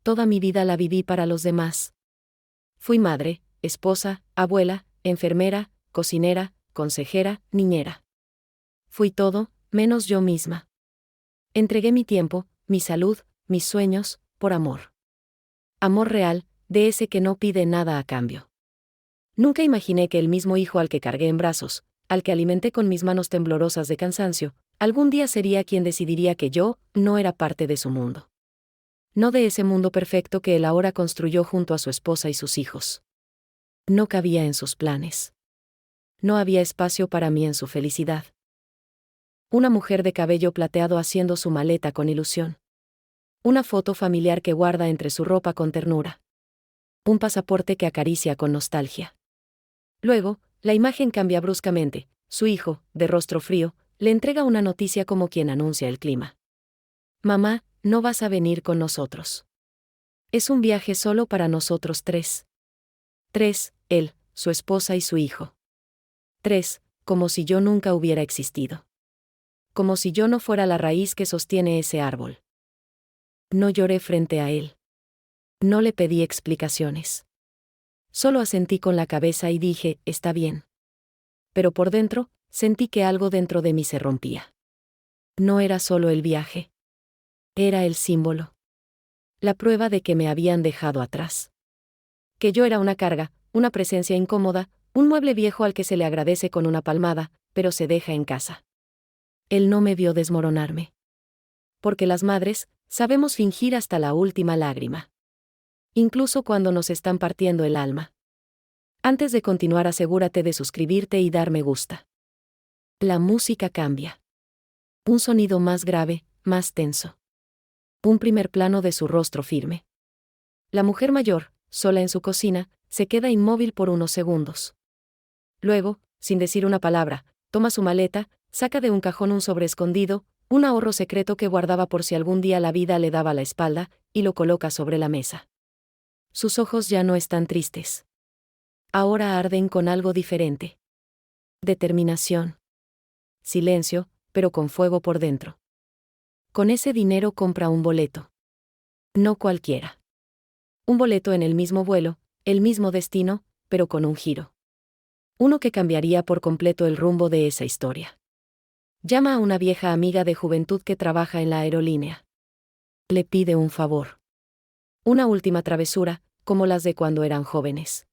toda mi vida la viví para los demás. Fui madre, esposa, abuela, enfermera, cocinera, consejera, niñera. Fui todo, menos yo misma. Entregué mi tiempo, mi salud, mis sueños, por amor. Amor real, de ese que no pide nada a cambio. Nunca imaginé que el mismo hijo al que cargué en brazos, al que alimenté con mis manos temblorosas de cansancio, algún día sería quien decidiría que yo no era parte de su mundo. No de ese mundo perfecto que él ahora construyó junto a su esposa y sus hijos. No cabía en sus planes. No había espacio para mí en su felicidad. Una mujer de cabello plateado haciendo su maleta con ilusión. Una foto familiar que guarda entre su ropa con ternura. Un pasaporte que acaricia con nostalgia. Luego, la imagen cambia bruscamente. Su hijo, de rostro frío, le entrega una noticia como quien anuncia el clima. Mamá, no vas a venir con nosotros. Es un viaje solo para nosotros tres. Tres, él, su esposa y su hijo. Tres, como si yo nunca hubiera existido. Como si yo no fuera la raíz que sostiene ese árbol. No lloré frente a él. No le pedí explicaciones. Solo asentí con la cabeza y dije, está bien. Pero por dentro, sentí que algo dentro de mí se rompía. No era solo el viaje. Era el símbolo. La prueba de que me habían dejado atrás. Que yo era una carga, una presencia incómoda, un mueble viejo al que se le agradece con una palmada, pero se deja en casa. Él no me vio desmoronarme. Porque las madres, sabemos fingir hasta la última lágrima. Incluso cuando nos están partiendo el alma. Antes de continuar, asegúrate de suscribirte y dar me gusta. La música cambia. Un sonido más grave, más tenso. Un primer plano de su rostro firme. La mujer mayor, sola en su cocina, se queda inmóvil por unos segundos. Luego, sin decir una palabra, toma su maleta, saca de un cajón un sobre escondido, un ahorro secreto que guardaba por si algún día la vida le daba la espalda, y lo coloca sobre la mesa. Sus ojos ya no están tristes. Ahora arden con algo diferente. Determinación. Silencio, pero con fuego por dentro. Con ese dinero compra un boleto. No cualquiera. Un boleto en el mismo vuelo, el mismo destino, pero con un giro. Uno que cambiaría por completo el rumbo de esa historia. Llama a una vieja amiga de juventud que trabaja en la aerolínea. Le pide un favor. Una última travesura, como las de cuando eran jóvenes.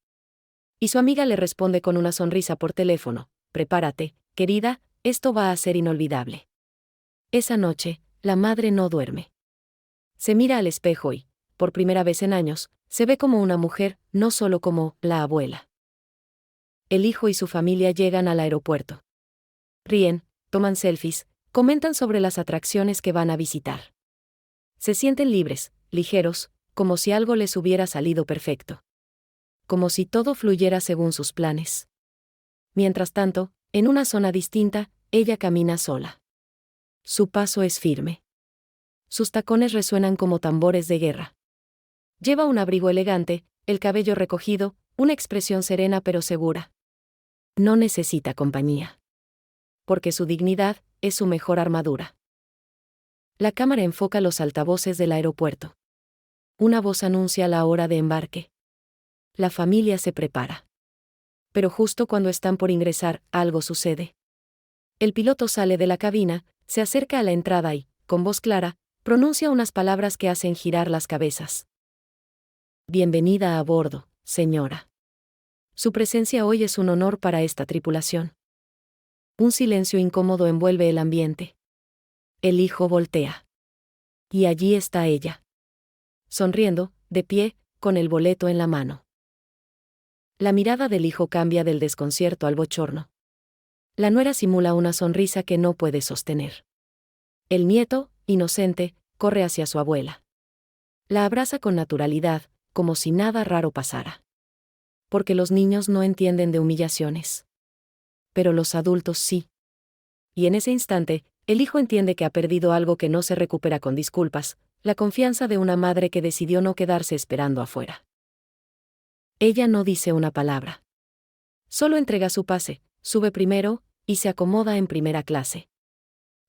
Y su amiga le responde con una sonrisa por teléfono, prepárate, querida, esto va a ser inolvidable. Esa noche, la madre no duerme. Se mira al espejo y, por primera vez en años, se ve como una mujer, no solo como la abuela. El hijo y su familia llegan al aeropuerto. Ríen, toman selfies, comentan sobre las atracciones que van a visitar. Se sienten libres, ligeros, como si algo les hubiera salido perfecto. Como si todo fluyera según sus planes. Mientras tanto, en una zona distinta, ella camina sola. Su paso es firme. Sus tacones resuenan como tambores de guerra. Lleva un abrigo elegante, el cabello recogido, una expresión serena pero segura. No necesita compañía. Porque su dignidad es su mejor armadura. La cámara enfoca los altavoces del aeropuerto. Una voz anuncia la hora de embarque. La familia se prepara. Pero justo cuando están por ingresar, algo sucede. El piloto sale de la cabina, se acerca a la entrada y, con voz clara, pronuncia unas palabras que hacen girar las cabezas. Bienvenida a bordo, señora. Su presencia hoy es un honor para esta tripulación. Un silencio incómodo envuelve el ambiente. El hijo voltea. Y allí está ella. Sonriendo, de pie, con el boleto en la mano. La mirada del hijo cambia del desconcierto al bochorno. La nuera simula una sonrisa que no puede sostener. El nieto, inocente, corre hacia su abuela. La abraza con naturalidad, como si nada raro pasara. Porque los niños no entienden de humillaciones. Pero los adultos sí. Y en ese instante, el hijo entiende que ha perdido algo que no se recupera con disculpas, la confianza de una madre que decidió no quedarse esperando afuera. Ella no dice una palabra. Solo entrega su pase, sube primero, y se acomoda en primera clase.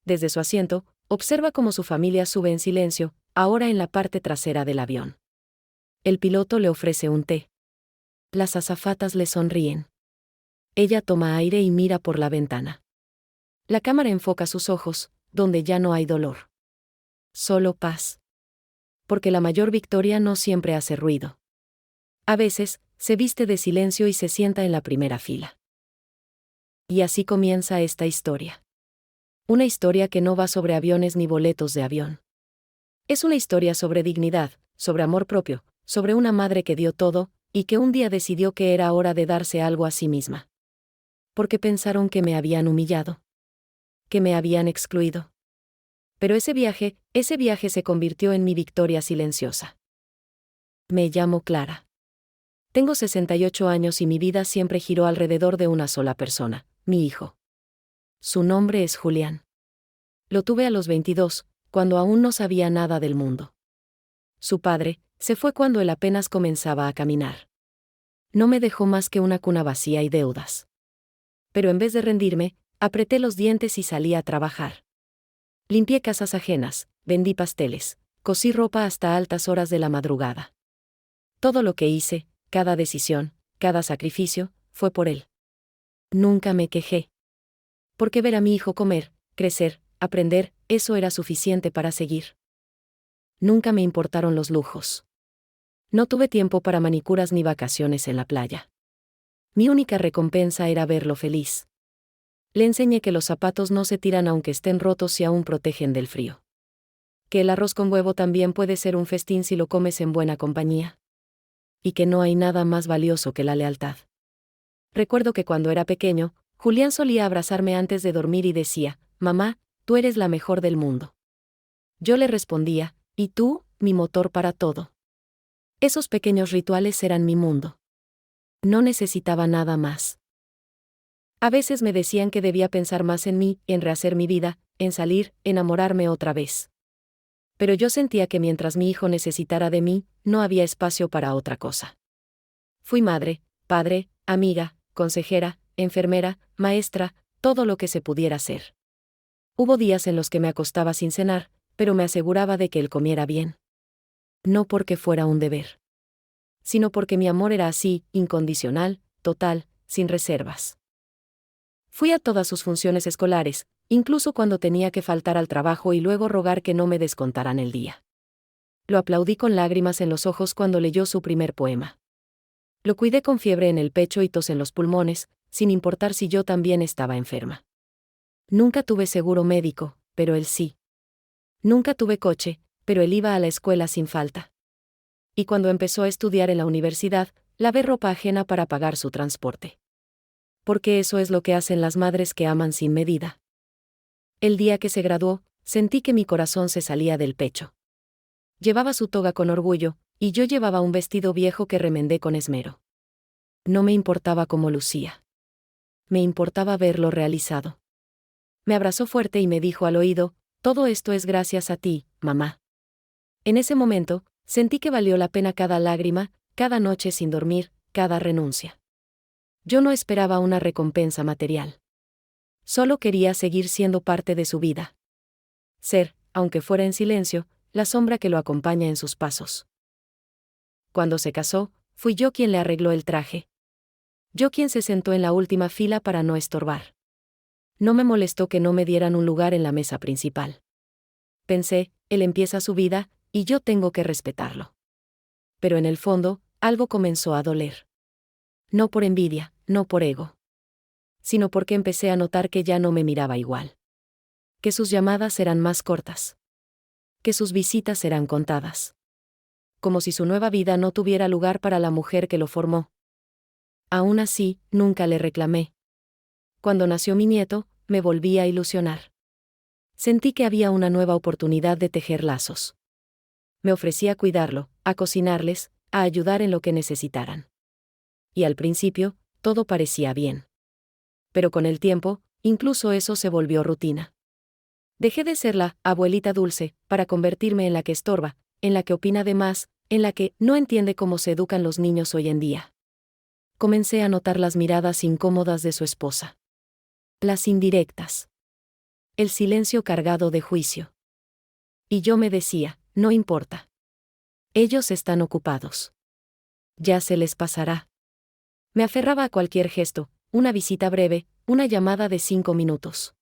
Desde su asiento, observa cómo su familia sube en silencio, ahora en la parte trasera del avión. El piloto le ofrece un té. Las azafatas le sonríen. Ella toma aire y mira por la ventana. La cámara enfoca sus ojos, donde ya no hay dolor. Solo paz. Porque la mayor victoria no siempre hace ruido. A veces, se viste de silencio y se sienta en la primera fila. Y así comienza esta historia. Una historia que no va sobre aviones ni boletos de avión. Es una historia sobre dignidad, sobre amor propio, sobre una madre que dio todo, y que un día decidió que era hora de darse algo a sí misma. Porque pensaron que me habían humillado. Que me habían excluido. Pero ese viaje se convirtió en mi victoria silenciosa. Me llamo Clara. Tengo 68 años y mi vida siempre giró alrededor de una sola persona, mi hijo. Su nombre es Julián. Lo tuve a los 22, cuando aún no sabía nada del mundo. Su padre se fue cuando él apenas comenzaba a caminar. No me dejó más que una cuna vacía y deudas. Pero en vez de rendirme, apreté los dientes y salí a trabajar. Limpié casas ajenas, vendí pasteles, cosí ropa hasta altas horas de la madrugada. Todo lo que hice, cada decisión, cada sacrificio, fue por él. Nunca me quejé. Porque ver a mi hijo comer, crecer, aprender, eso era suficiente para seguir. Nunca me importaron los lujos. No tuve tiempo para manicuras ni vacaciones en la playa. Mi única recompensa era verlo feliz. Le enseñé que los zapatos no se tiran aunque estén rotos y aún protegen del frío. Que el arroz con huevo también puede ser un festín si lo comes en buena compañía. Y que no hay nada más valioso que la lealtad. Recuerdo que cuando era pequeño, Julián solía abrazarme antes de dormir y decía, «Mamá, tú eres la mejor del mundo». Yo le respondía, «¿Y tú, mi motor para todo?». Esos pequeños rituales eran mi mundo. No necesitaba nada más. A veces me decían que debía pensar más en mí, en rehacer mi vida, en salir, enamorarme otra vez. Pero yo sentía que mientras mi hijo necesitara de mí, no había espacio para otra cosa. Fui madre, padre, amiga, consejera, enfermera, maestra, todo lo que se pudiera ser. Hubo días en los que me acostaba sin cenar, pero me aseguraba de que él comiera bien. No porque fuera un deber, sino porque mi amor era así, incondicional, total, sin reservas. Fui a todas sus funciones escolares, incluso cuando tenía que faltar al trabajo y luego rogar que no me descontaran el día. Lo aplaudí con lágrimas en los ojos cuando leyó su primer poema. Lo cuidé con fiebre en el pecho y tos en los pulmones, sin importar si yo también estaba enferma. Nunca tuve seguro médico, pero él sí. Nunca tuve coche, pero él iba a la escuela sin falta. Y cuando empezó a estudiar en la universidad, lavé ropa ajena para pagar su transporte. Porque eso es lo que hacen las madres que aman sin medida. El día que se graduó, sentí que mi corazón se salía del pecho. Llevaba su toga con orgullo, y yo llevaba un vestido viejo que remendé con esmero. No me importaba cómo lucía. Me importaba verlo realizado. Me abrazó fuerte y me dijo al oído, «Todo esto es gracias a ti, mamá». En ese momento, sentí que valió la pena cada lágrima, cada noche sin dormir, cada renuncia. Yo no esperaba una recompensa material. Solo quería seguir siendo parte de su vida. Ser, aunque fuera en silencio, la sombra que lo acompaña en sus pasos. Cuando se casó, fui yo quien le arregló el traje. Yo quien se sentó en la última fila para no estorbar. No me molestó que no me dieran un lugar en la mesa principal. Pensé, él empieza su vida, y yo tengo que respetarlo. Pero en el fondo, algo comenzó a doler. No por envidia, no por ego. Sino porque empecé a notar que ya no me miraba igual. Que sus llamadas eran más cortas. Que sus visitas eran contadas. Como si su nueva vida no tuviera lugar para la mujer que lo formó. Aún así, nunca le reclamé. Cuando nació mi nieto, me volví a ilusionar. Sentí que había una nueva oportunidad de tejer lazos. Me ofrecí a cuidarlo, a cocinarles, a ayudar en lo que necesitaran. Y al principio, todo parecía bien. Pero con el tiempo, incluso eso se volvió rutina. Dejé de ser la abuelita dulce, para convertirme en la que estorba, en la que opina de más, en la que no entiende cómo se educan los niños hoy en día. Comencé a notar las miradas incómodas de su esposa. Las indirectas. El silencio cargado de juicio. Y yo me decía, no importa. Ellos están ocupados. Ya se les pasará. Me aferraba a cualquier gesto, una visita breve, una llamada de 5 minutos.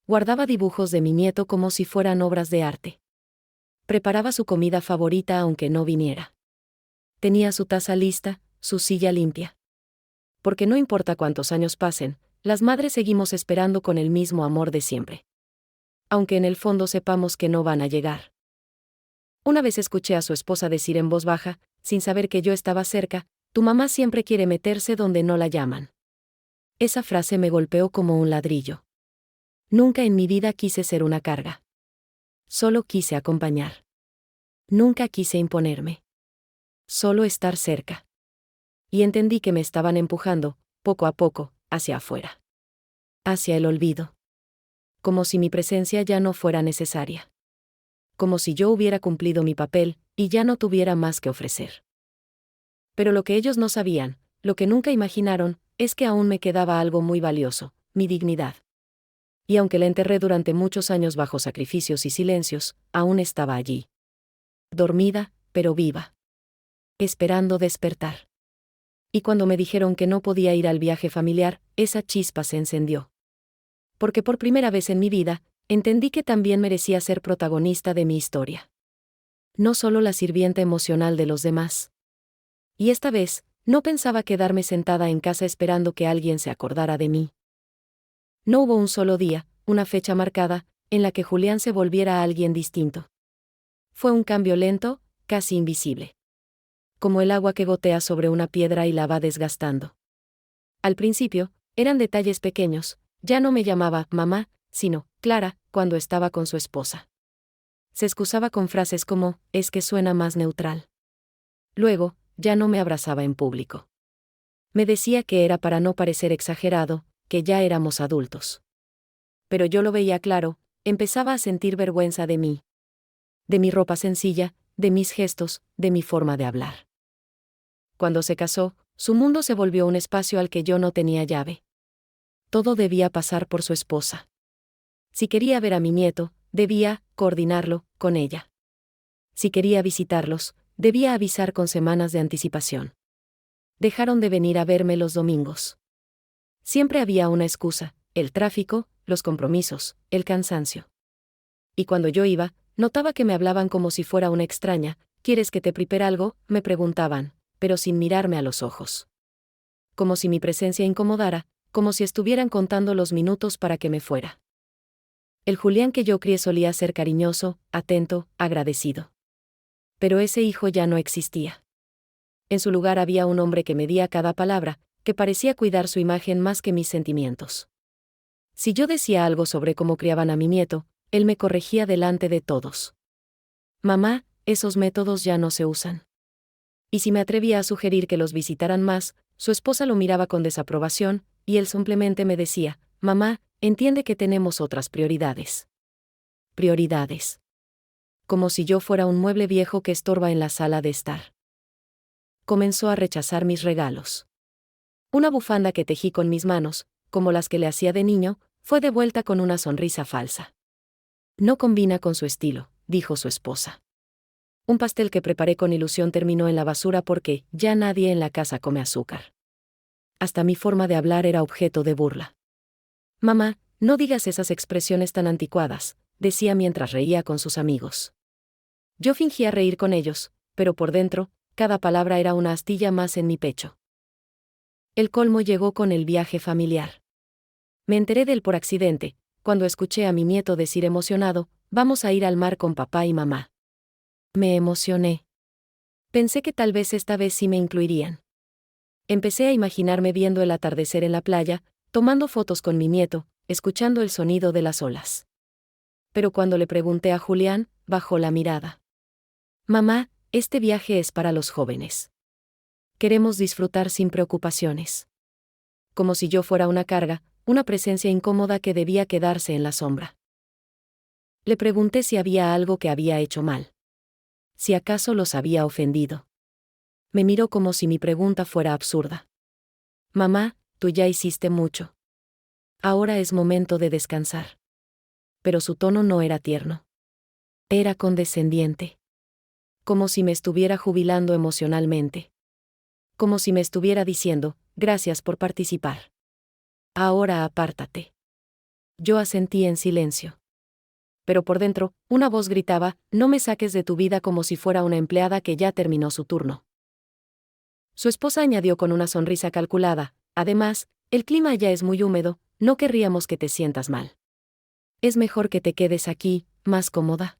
Guardaba dibujos de mi nieto como si fueran obras de arte. Preparaba su comida favorita aunque no viniera. Tenía su taza lista, su silla limpia. Porque no importa cuántos años pasen, las madres seguimos esperando con el mismo amor de siempre. Aunque en el fondo sepamos que no van a llegar. Una vez escuché a su esposa decir en voz baja, sin saber que yo estaba cerca, tu mamá siempre quiere meterse donde no la llaman. Esa frase me golpeó como un ladrillo. Nunca en mi vida quise ser una carga. Solo quise acompañar. Nunca quise imponerme. Solo estar cerca. Y entendí que me estaban empujando, poco a poco, hacia afuera. Hacia el olvido. Como si mi presencia ya no fuera necesaria. Como si yo hubiera cumplido mi papel, y ya no tuviera más que ofrecer. Pero lo que ellos no sabían, lo que nunca imaginaron, es que aún me quedaba algo muy valioso, mi dignidad. Y aunque la enterré durante muchos años bajo sacrificios y silencios, aún estaba allí. Dormida, pero viva. Esperando despertar. Y cuando me dijeron que no podía ir al viaje familiar, esa chispa se encendió. Porque por primera vez en mi vida, entendí que también merecía ser protagonista de mi historia. No solo la sirvienta emocional de los demás. Y esta vez, no pensaba quedarme sentada en casa esperando que alguien se acordara de mí. No hubo un solo día, una fecha marcada, en la que Julián se volviera a alguien distinto. Fue un cambio lento, casi invisible. Como el agua que gotea sobre una piedra y la va desgastando. Al principio, eran detalles pequeños, ya no me llamaba mamá, sino Clara, cuando estaba con su esposa. Se excusaba con frases como, es que suena más neutral. Luego, ya no me abrazaba en público. Me decía que era para no parecer exagerado, que ya éramos adultos. Pero yo lo veía claro, empezaba a sentir vergüenza de mí. De mi ropa sencilla, de mis gestos, de mi forma de hablar. Cuando se casó, su mundo se volvió un espacio al que yo no tenía llave. Todo debía pasar por su esposa. Si quería ver a mi nieto, debía coordinarlo con ella. Si quería visitarlos, debía avisar con semanas de anticipación. Dejaron de venir a verme los domingos. Siempre había una excusa, el tráfico, los compromisos, el cansancio. Y cuando yo iba, notaba que me hablaban como si fuera una extraña, ¿quieres que te prepare algo?, me preguntaban, pero sin mirarme a los ojos. Como si mi presencia incomodara, como si estuvieran contando los minutos para que me fuera. El Julián que yo crié solía ser cariñoso, atento, agradecido. Pero ese hijo ya no existía. En su lugar había un hombre que medía cada palabra, que parecía cuidar su imagen más que mis sentimientos. Si yo decía algo sobre cómo criaban a mi nieto, él me corregía delante de todos. Mamá, esos métodos ya no se usan. Y si me atrevía a sugerir que los visitaran más, su esposa lo miraba con desaprobación, y él simplemente me decía, mamá, entiende que tenemos otras prioridades. Prioridades. Como si yo fuera un mueble viejo que estorba en la sala de estar. Comenzó a rechazar mis regalos. Una bufanda que tejí con mis manos, como las que le hacía de niño, fue devuelta con una sonrisa falsa. No combina con su estilo, dijo su esposa. Un pastel que preparé con ilusión terminó en la basura porque ya nadie en la casa come azúcar. Hasta mi forma de hablar era objeto de burla. Mamá, no digas esas expresiones tan anticuadas, decía mientras reía con sus amigos. Yo fingía reír con ellos, pero por dentro, cada palabra era una astilla más en mi pecho. El colmo llegó con el viaje familiar. Me enteré de él por accidente, cuando escuché a mi nieto decir emocionado, vamos a ir al mar con papá y mamá. Me emocioné. Pensé que tal vez esta vez sí me incluirían. Empecé a imaginarme viendo el atardecer en la playa, tomando fotos con mi nieto, escuchando el sonido de las olas. Pero cuando le pregunté a Julián, bajó la mirada. Mamá, este viaje es para los jóvenes. Queremos disfrutar sin preocupaciones. Como si yo fuera una carga, una presencia incómoda que debía quedarse en la sombra. Le pregunté si había algo que había hecho mal. Si acaso los había ofendido. Me miró como si mi pregunta fuera absurda. Mamá, tú ya hiciste mucho. Ahora es momento de descansar. Pero su tono no era tierno. Era condescendiente. como si me estuviera jubilando emocionalmente. Como si me estuviera diciendo, gracias por participar. Ahora apártate. Yo asentí en silencio. Pero por dentro, una voz gritaba, no me saques de tu vida como si fuera una empleada que ya terminó su turno. Su esposa añadió con una sonrisa calculada, además, el clima ya es muy húmedo, no querríamos que te sientas mal. Es mejor que te quedes aquí, más cómoda.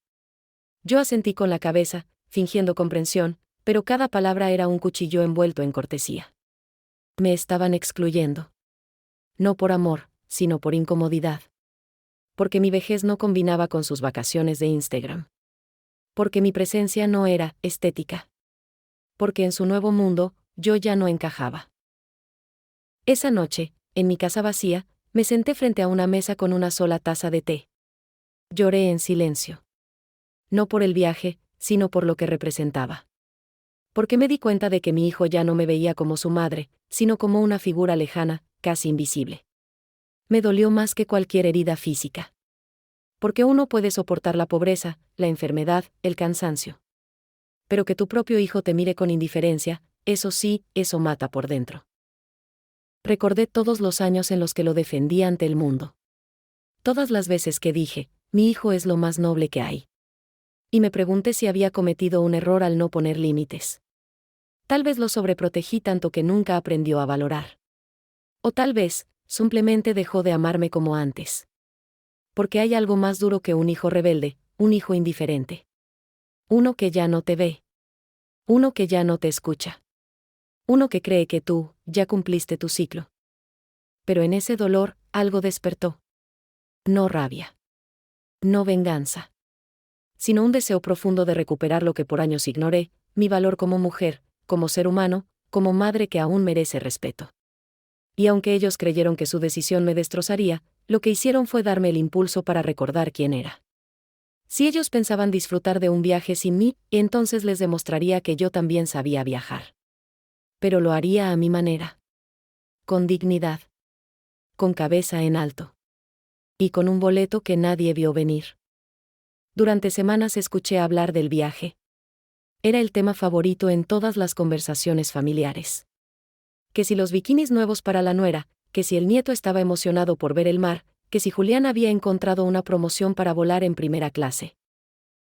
Yo asentí con la cabeza, fingiendo comprensión, pero cada palabra era un cuchillo envuelto en cortesía. Me estaban excluyendo. No por amor, sino por incomodidad. Porque mi vejez no combinaba con sus vacaciones de Instagram. Porque mi presencia no era estética. Porque en su nuevo mundo, yo ya no encajaba. Esa noche, en mi casa vacía, me senté frente a una mesa con una sola taza de té. Lloré en silencio. No por el viaje, sino por lo que representaba. Porque me di cuenta de que mi hijo ya no me veía como su madre, sino como una figura lejana, casi invisible. Me dolió más que cualquier herida física. Porque uno puede soportar la pobreza, la enfermedad, el cansancio. Pero que tu propio hijo te mire con indiferencia, eso sí, eso mata por dentro. Recordé todos los años en los que lo defendí ante el mundo. Todas las veces que dije, mi hijo es lo más noble que hay. Y me pregunté si había cometido un error al no poner límites. Tal vez lo sobreprotegí tanto que nunca aprendió a valorar. O tal vez, simplemente dejó de amarme como antes. Porque hay algo más duro que un hijo rebelde, un hijo indiferente. Uno que ya no te ve. Uno que ya no te escucha. Uno que cree que tú, ya cumpliste tu ciclo. Pero en ese dolor, algo despertó. No rabia. No venganza. Sino un deseo profundo de recuperar lo que por años ignoré, mi valor como mujer, como ser humano, como madre que aún merece respeto. Y aunque ellos creyeron que su decisión me destrozaría, lo que hicieron fue darme el impulso para recordar quién era. Si ellos pensaban disfrutar de un viaje sin mí, entonces les demostraría que yo también sabía viajar. Pero lo haría a mi manera. Con dignidad. Con cabeza en alto. Y con un boleto que nadie vio venir. Durante semanas escuché hablar del viaje. Era el tema favorito en todas las conversaciones familiares. Que si los bikinis nuevos para la nuera, que si el nieto estaba emocionado por ver el mar, que si Julián había encontrado una promoción para volar en primera clase.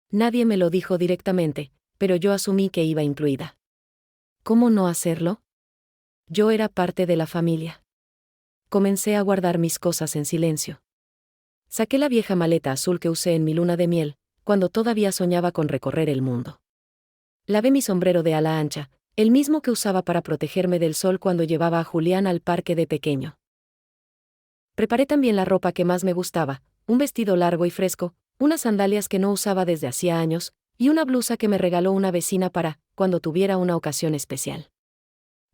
Nadie me lo dijo directamente, pero yo asumí que iba incluida. ¿Cómo no hacerlo? Yo era parte de la familia. Comencé a guardar mis cosas en silencio. Saqué la vieja maleta azul que usé en mi luna de miel, cuando todavía soñaba con recorrer el mundo. Lavé mi sombrero de ala ancha, el mismo que usaba para protegerme del sol cuando llevaba a Julián al parque de pequeño. Preparé también la ropa que más me gustaba, un vestido largo y fresco, unas sandalias que no usaba desde hacía años, y una blusa que me regaló una vecina para, cuando tuviera una ocasión especial.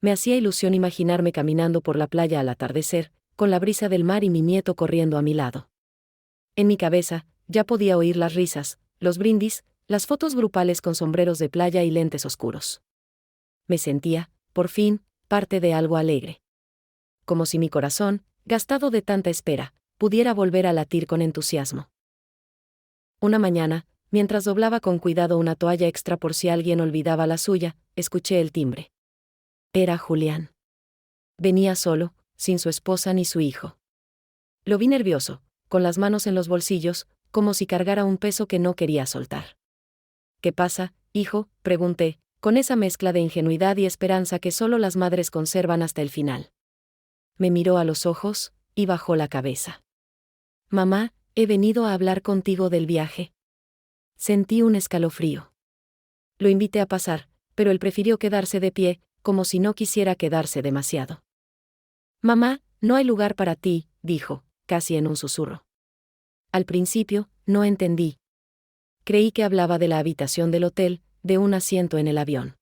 Me hacía ilusión imaginarme caminando por la playa al atardecer, con la brisa del mar y mi nieto corriendo a mi lado. En mi cabeza, ya podía oír las risas, los brindis, las fotos grupales con sombreros de playa y lentes oscuros. Me sentía, por fin, parte de algo alegre. Como si mi corazón, gastado de tanta espera, pudiera volver a latir con entusiasmo. Una mañana, mientras doblaba con cuidado una toalla extra por si alguien olvidaba la suya, escuché el timbre. Era Julián. Venía solo, sin su esposa ni su hijo. Lo vi nervioso, con las manos en los bolsillos, como si cargara un peso que no quería soltar. ¿Qué pasa, hijo?, pregunté, con esa mezcla de ingenuidad y esperanza que solo las madres conservan hasta el final. Me miró a los ojos, y bajó la cabeza. Mamá, he venido a hablar contigo del viaje. Sentí un escalofrío. Lo invité a pasar, pero él prefirió quedarse de pie, como si no quisiera quedarse demasiado. Mamá, no hay lugar para ti, dijo, casi en un susurro. Al principio, no entendí. Creí que hablaba de la habitación del hotel, de un asiento en el avión.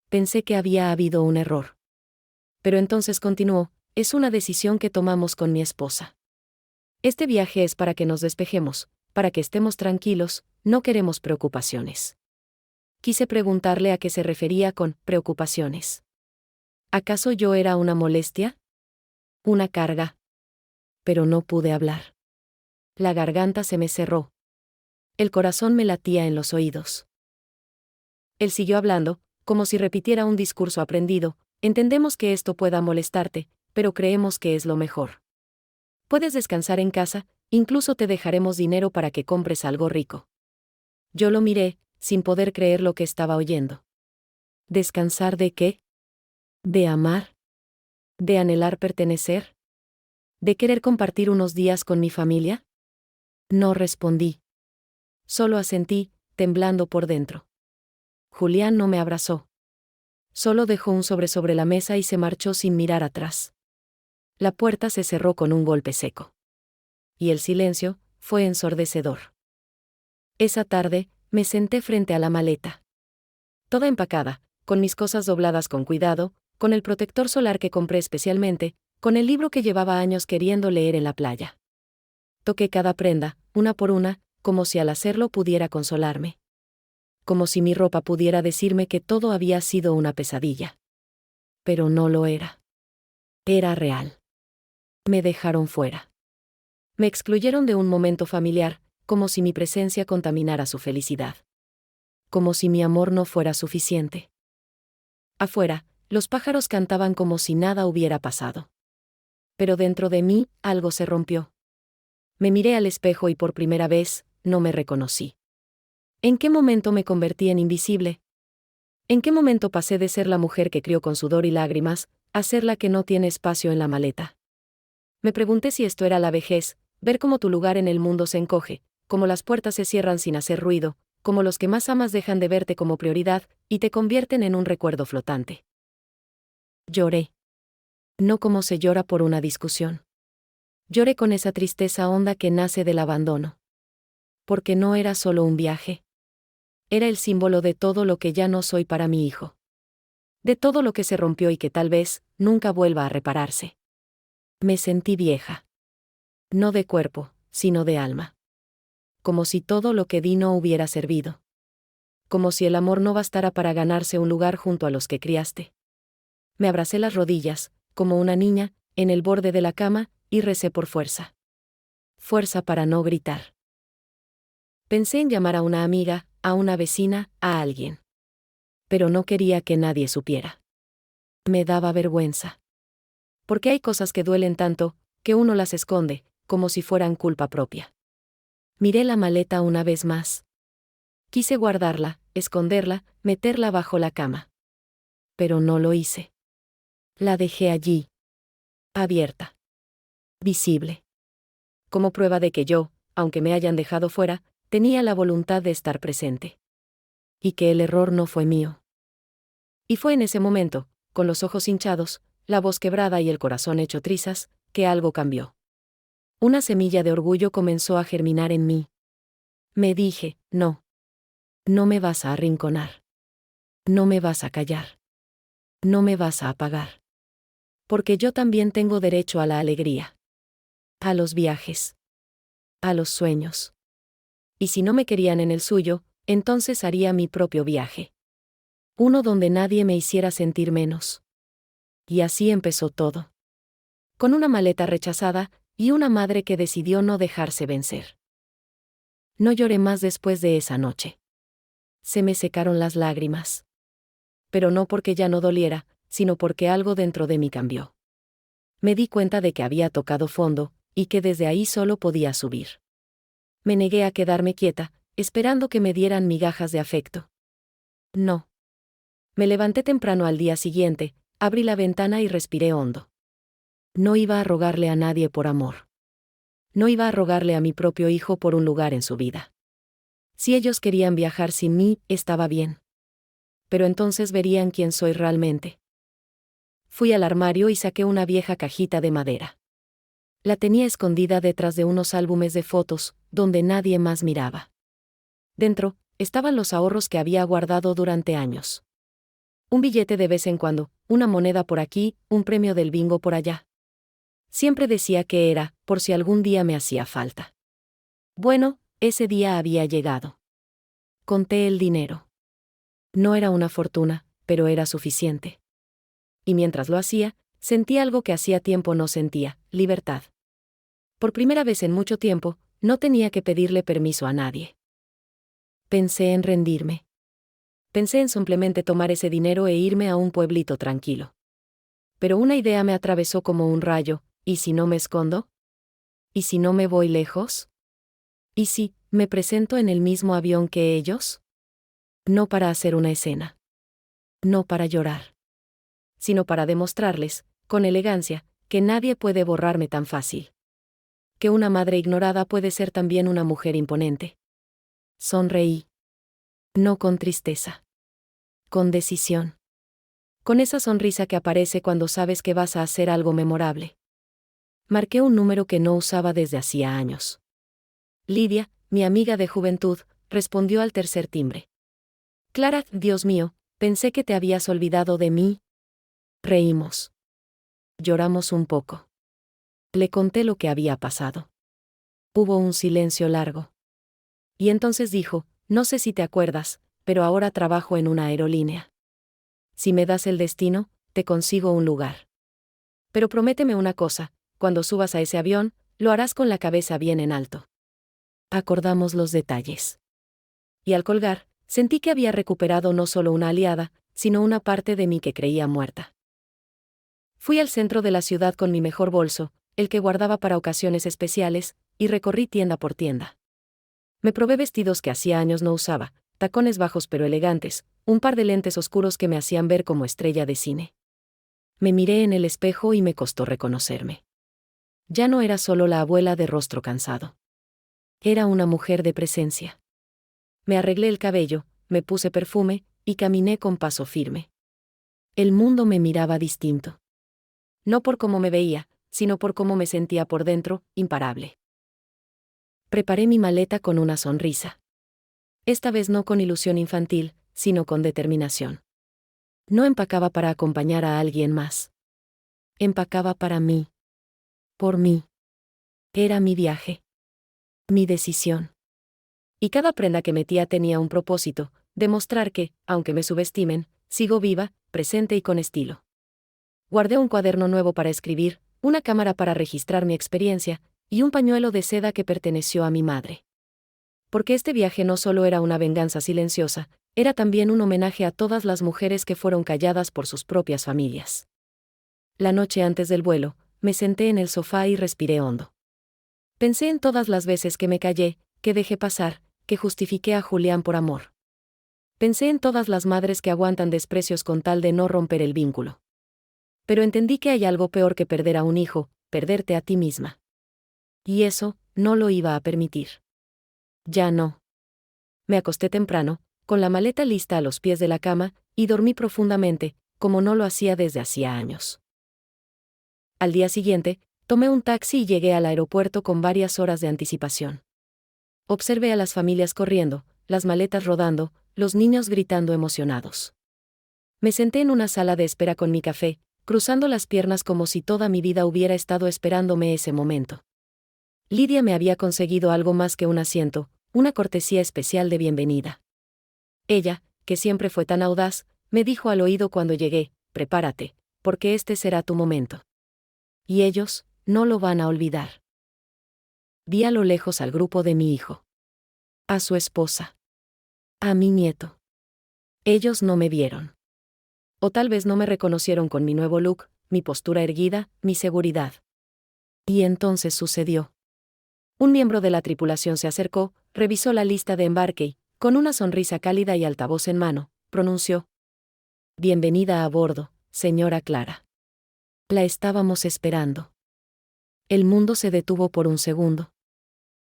Pensé que había habido un error. Pero entonces continuó, es una decisión que tomamos con mi esposa. Este viaje es para que nos despejemos, para que estemos tranquilos, no queremos preocupaciones. Quise preguntarle a qué se refería con preocupaciones. ¿Acaso yo era una molestia? ¿Una carga? Pero no pude hablar. La garganta se me cerró. El corazón me latía en los oídos. él siguió hablando, como si repitiera un discurso aprendido. Entendemos que esto pueda molestarte, pero creemos que es lo mejor. Puedes descansar en casa, incluso te dejaremos dinero para que compres algo rico. Yo lo miré, sin poder creer lo que estaba oyendo. ¿Descansar de qué? ¿De amar? ¿De anhelar pertenecer? ¿De querer compartir unos días con mi familia? No respondí. Solo asentí, temblando por dentro. Julián no me abrazó. Solo dejó un sobre la mesa y se marchó sin mirar atrás. La puerta se cerró con un golpe seco. Y el silencio fue ensordecedor. Esa tarde, me senté frente a la maleta. Toda empacada, con mis cosas dobladas con cuidado, con el protector solar que compré especialmente, con el libro que llevaba años queriendo leer en la playa. Toqué cada prenda, una por una, como si al hacerlo pudiera consolarme. Como si mi ropa pudiera decirme que todo había sido una pesadilla. Pero no lo era. Era real. Me dejaron fuera. Me excluyeron de un momento familiar, como si mi presencia contaminara su felicidad. Como si mi amor no fuera suficiente. Afuera, los pájaros cantaban como si nada hubiera pasado. Pero dentro de mí, algo se rompió. Me miré al espejo y por primera vez, no me reconocí. ¿En qué momento me convertí en invisible? ¿En qué momento pasé de ser la mujer que crió con sudor y lágrimas, a ser la que no tiene espacio en la maleta? Me pregunté si esto era la vejez, ver cómo tu lugar en el mundo se encoge, cómo las puertas se cierran sin hacer ruido, cómo los que más amas dejan de verte como prioridad, y te convierten en un recuerdo flotante. Lloré. No como se llora por una discusión. Lloré con esa tristeza honda que nace del abandono. Porque no era solo un viaje. Era el símbolo de todo lo que ya no soy para mi hijo. De todo lo que se rompió y que tal vez nunca vuelva a repararse. Me sentí vieja. No de cuerpo, sino de alma. Como si todo lo que di no hubiera servido. Como si el amor no bastara para ganarse un lugar junto a los que criaste. Me abracé las rodillas, como una niña, en el borde de la cama, y recé por fuerza. Fuerza para no gritar. Pensé en llamar a una amiga, a una vecina, a alguien. Pero no quería que nadie supiera. Me daba vergüenza. Porque hay cosas que duelen tanto, que uno las esconde, como si fueran culpa propia. Miré la maleta una vez más. Quise guardarla, esconderla, meterla bajo la cama. Pero no lo hice. La dejé allí. Abierta. Visible. Como prueba de que yo, aunque me hayan dejado fuera, tenía la voluntad de estar presente. Y que el error no fue mío. Y fue en ese momento, con los ojos hinchados, la voz quebrada y el corazón hecho trizas, que algo cambió. Una semilla de orgullo comenzó a germinar en mí. Me dije, no. No me vas a arrinconar. No me vas a callar. No me vas a apagar. Porque yo también tengo derecho a la alegría. A los viajes. A los sueños. Y si no me querían en el suyo, entonces haría mi propio viaje. Uno donde nadie me hiciera sentir menos. Y así empezó todo. Con una maleta rechazada, y una madre que decidió no dejarse vencer. No lloré más después de esa noche. Se me secaron las lágrimas. Pero no porque ya no doliera, sino porque algo dentro de mí cambió. Me di cuenta de que había tocado fondo, y que desde ahí solo podía subir. Me negué a quedarme quieta, esperando que me dieran migajas de afecto. No. Me levanté temprano al día siguiente, abrí la ventana y respiré hondo. No iba a rogarle a nadie por amor. No iba a rogarle a mi propio hijo por un lugar en su vida. Si ellos querían viajar sin mí, estaba bien. Pero entonces verían quién soy realmente. Fui al armario y saqué una vieja cajita de madera. La tenía escondida detrás de unos álbumes de fotos, donde nadie más miraba. Dentro, estaban los ahorros que había guardado durante años. Un billete de vez en cuando, una moneda por aquí, un premio del bingo por allá. Siempre decía que era, por si algún día me hacía falta. Bueno, ese día había llegado. Conté el dinero. No era una fortuna, pero era suficiente. Y mientras lo hacía, sentí algo que hacía tiempo no sentía, libertad. Por primera vez en mucho tiempo, no tenía que pedirle permiso a nadie. Pensé en rendirme. Pensé en simplemente tomar ese dinero e irme a un pueblito tranquilo. Pero una idea me atravesó como un rayo: ¿y si no me escondo? ¿Y si no me voy lejos? ¿Y si me presento en el mismo avión que ellos? No para hacer una escena. No para llorar. Sino para demostrarles, con elegancia, que nadie puede borrarme tan fácil. Que una madre ignorada puede ser también una mujer imponente. Sonreí. No con tristeza. Con decisión. Con esa sonrisa que aparece cuando sabes que vas a hacer algo memorable. Marqué un número que no usaba desde hacía años. Lidia, mi amiga de juventud, respondió al tercer timbre. Clara, Dios mío, pensé que te habías olvidado de mí. Reímos. Lloramos un poco. Le conté lo que había pasado. Hubo un silencio largo. Y entonces dijo: no sé si te acuerdas, pero ahora trabajo en una aerolínea. Si me das el destino, te consigo un lugar. Pero prométeme una cosa: cuando subas a ese avión, lo harás con la cabeza bien en alto. Acordamos los detalles. Y al colgar, sentí que había recuperado no solo una aliada, sino una parte de mí que creía muerta. Fui al centro de la ciudad con mi mejor bolso, el que guardaba para ocasiones especiales, y recorrí tienda por tienda. Me probé vestidos que hacía años no usaba, tacones bajos pero elegantes, un par de lentes oscuros que me hacían ver como estrella de cine. Me miré en el espejo y me costó reconocerme. Ya no era solo la abuela de rostro cansado. Era una mujer de presencia. Me arreglé el cabello, me puse perfume, y caminé con paso firme. El mundo me miraba distinto. No por cómo me veía, sino por cómo me sentía por dentro, imparable. Preparé mi maleta con una sonrisa. Esta vez no con ilusión infantil, sino con determinación. No empacaba para acompañar a alguien más. Empacaba para mí. Por mí. Era mi viaje. Mi decisión. Y cada prenda que metía tenía un propósito: demostrar que, aunque me subestimen, sigo viva, presente y con estilo. Guardé un cuaderno nuevo para escribir, una cámara para registrar mi experiencia, y un pañuelo de seda que perteneció a mi madre. Porque este viaje no solo era una venganza silenciosa, era también un homenaje a todas las mujeres que fueron calladas por sus propias familias. La noche antes del vuelo, me senté en el sofá y respiré hondo. Pensé en todas las veces que me callé, que dejé pasar, que justifiqué a Julián por amor. Pensé en todas las madres que aguantan desprecios con tal de no romper el vínculo. Pero entendí que hay algo peor que perder a un hijo: perderte a ti misma. Y eso, no lo iba a permitir. Ya no. Me acosté temprano, con la maleta lista a los pies de la cama, y dormí profundamente, como no lo hacía desde hacía años. Al día siguiente, tomé un taxi y llegué al aeropuerto con varias horas de anticipación. Observé a las familias corriendo, las maletas rodando, los niños gritando emocionados. Me senté en una sala de espera con mi café, cruzando las piernas como si toda mi vida hubiera estado esperándome ese momento. Lidia me había conseguido algo más que un asiento, una cortesía especial de bienvenida. Ella, que siempre fue tan audaz, me dijo al oído cuando llegué: prepárate, porque este será tu momento. Y ellos, no lo van a olvidar. Vi a lo lejos al grupo de mi hijo. A su esposa. A mi nieto. Ellos no me vieron. O tal vez no me reconocieron con mi nuevo look, mi postura erguida, mi seguridad. Y entonces sucedió. Un miembro de la tripulación se acercó, revisó la lista de embarque y, con una sonrisa cálida y altavoz en mano, pronunció: bienvenida a bordo, señora Clara. La estábamos esperando. El mundo se detuvo por un segundo.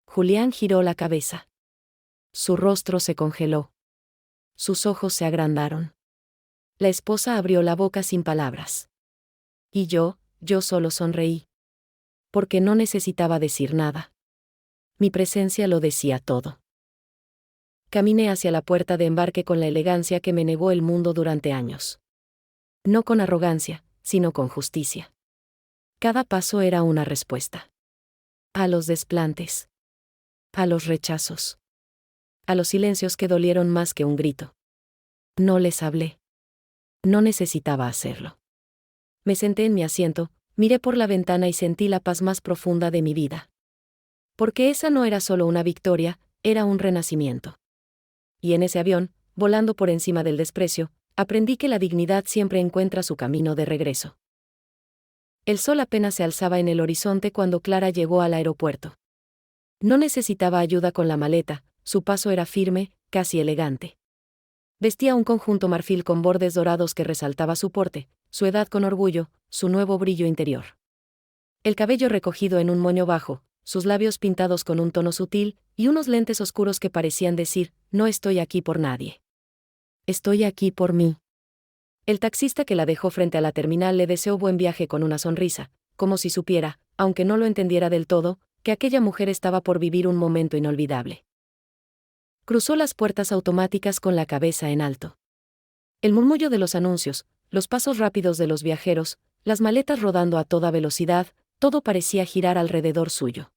Julián giró la cabeza. Su rostro se congeló. Sus ojos se agrandaron. La esposa abrió la boca sin palabras. Y yo solo sonreí. Porque no necesitaba decir nada. Mi presencia lo decía todo. Caminé hacia la puerta de embarque con la elegancia que me negó el mundo durante años. No con arrogancia, sino con justicia. Cada paso era una respuesta. A los desplantes. A los rechazos. A los silencios que dolieron más que un grito. No les hablé. No necesitaba hacerlo. Me senté en mi asiento, miré por la ventana y sentí la paz más profunda de mi vida. Porque esa no era solo una victoria, era un renacimiento. Y en ese avión, volando por encima del desprecio, aprendí que la dignidad siempre encuentra su camino de regreso. El sol apenas se alzaba en el horizonte cuando Clara llegó al aeropuerto. No necesitaba ayuda con la maleta, su paso era firme, casi elegante. Vestía un conjunto marfil con bordes dorados que resaltaba su porte, su edad con orgullo, su nuevo brillo interior. El cabello recogido en un moño bajo, sus labios pintados con un tono sutil, y unos lentes oscuros que parecían decir, no estoy aquí por nadie. Estoy aquí por mí. El taxista que la dejó frente a la terminal le deseó buen viaje con una sonrisa, como si supiera, aunque no lo entendiera del todo, que aquella mujer estaba por vivir un momento inolvidable. Cruzó las puertas automáticas con la cabeza en alto. El murmullo de los anuncios, los pasos rápidos de los viajeros, las maletas rodando a toda velocidad, todo parecía girar alrededor suyo.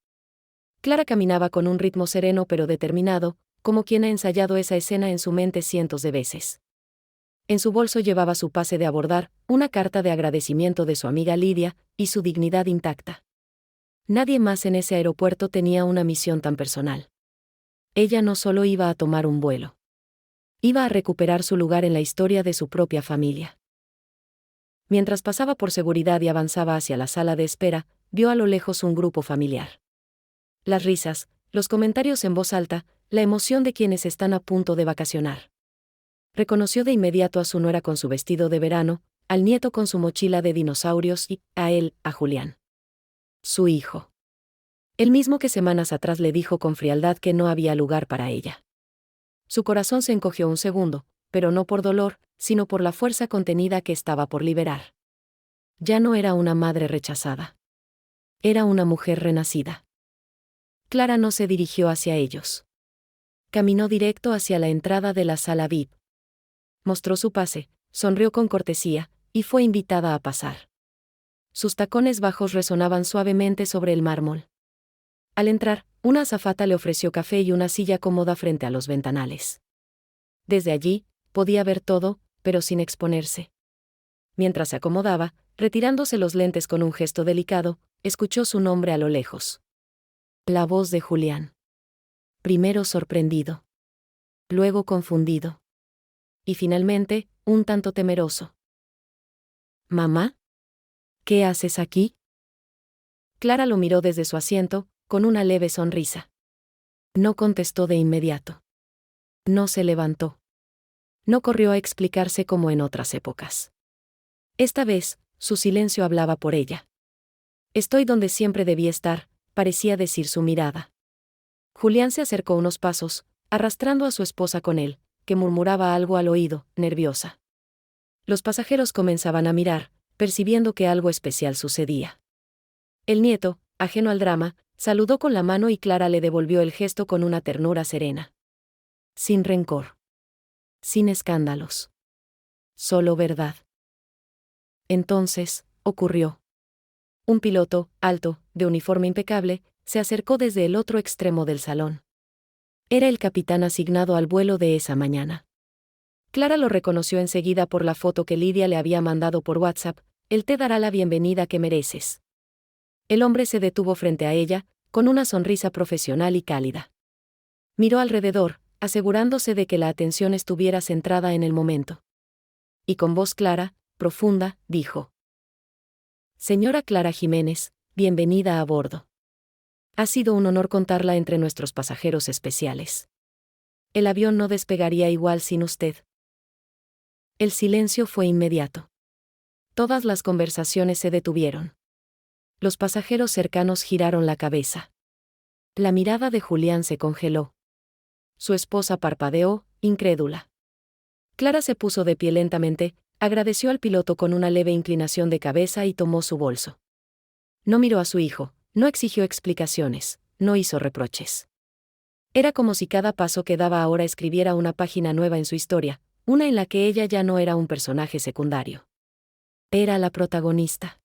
Clara caminaba con un ritmo sereno pero determinado, como quien ha ensayado esa escena en su mente cientos de veces. En su bolso llevaba su pase de abordar, una carta de agradecimiento de su amiga Lidia, y su dignidad intacta. Nadie más en ese aeropuerto tenía una misión tan personal. Ella no solo iba a tomar un vuelo. Iba a recuperar su lugar en la historia de su propia familia. Mientras pasaba por seguridad y avanzaba hacia la sala de espera, vio a lo lejos un grupo familiar. Las risas, los comentarios en voz alta, la emoción de quienes están a punto de vacacionar. Reconoció de inmediato a su nuera con su vestido de verano, al nieto con su mochila de dinosaurios y, a él, a Julián. Su hijo. El mismo que semanas atrás le dijo con frialdad que no había lugar para ella. Su corazón se encogió un segundo, pero no por dolor, sino por la fuerza contenida que estaba por liberar. Ya no era una madre rechazada. Era una mujer renacida. Clara no se dirigió hacia ellos. Caminó directo hacia la entrada de la sala VIP. Mostró su pase, sonrió con cortesía, y fue invitada a pasar. Sus tacones bajos resonaban suavemente sobre el mármol. Al entrar, una azafata le ofreció café y una silla cómoda frente a los ventanales. Desde allí, podía ver todo, pero sin exponerse. Mientras se acomodaba, retirándose los lentes con un gesto delicado, escuchó su nombre a lo lejos. La voz de Julián. Primero sorprendido. Luego confundido. Y finalmente, un tanto temeroso. ¿Mamá? ¿Qué haces aquí? Clara lo miró desde su asiento, con una leve sonrisa. No contestó de inmediato. No se levantó. No corrió a explicarse como en otras épocas. Esta vez, su silencio hablaba por ella. Estoy donde siempre debí estar, parecía decir su mirada. Julián se acercó unos pasos, arrastrando a su esposa con él, que murmuraba algo al oído, nerviosa. Los pasajeros comenzaban a mirar, percibiendo que algo especial sucedía. El nieto, ajeno al drama, saludó con la mano y Clara le devolvió el gesto con una ternura serena. Sin rencor. Sin escándalos. Solo verdad. Entonces, ocurrió. Un piloto, alto, de uniforme impecable, se acercó desde el otro extremo del salón. Era el capitán asignado al vuelo de esa mañana. Clara lo reconoció enseguida por la foto que Lidia le había mandado por WhatsApp. Él te dará la bienvenida que mereces. El hombre se detuvo frente a ella, con una sonrisa profesional y cálida. Miró alrededor, asegurándose de que la atención estuviera centrada en el momento. Y con voz clara, profunda, dijo: Señora Clara Jiménez, bienvenida a bordo. Ha sido un honor contarla entre nuestros pasajeros especiales. El avión no despegaría igual sin usted. El silencio fue inmediato. Todas las conversaciones se detuvieron. Los pasajeros cercanos giraron la cabeza. La mirada de Julián se congeló. Su esposa parpadeó, incrédula. Clara se puso de pie lentamente, agradeció al piloto con una leve inclinación de cabeza y tomó su bolso. No miró a su hijo, no exigió explicaciones, no hizo reproches. Era como si cada paso que daba ahora escribiera una página nueva en su historia, una en la que ella ya no era un personaje secundario. Era la protagonista.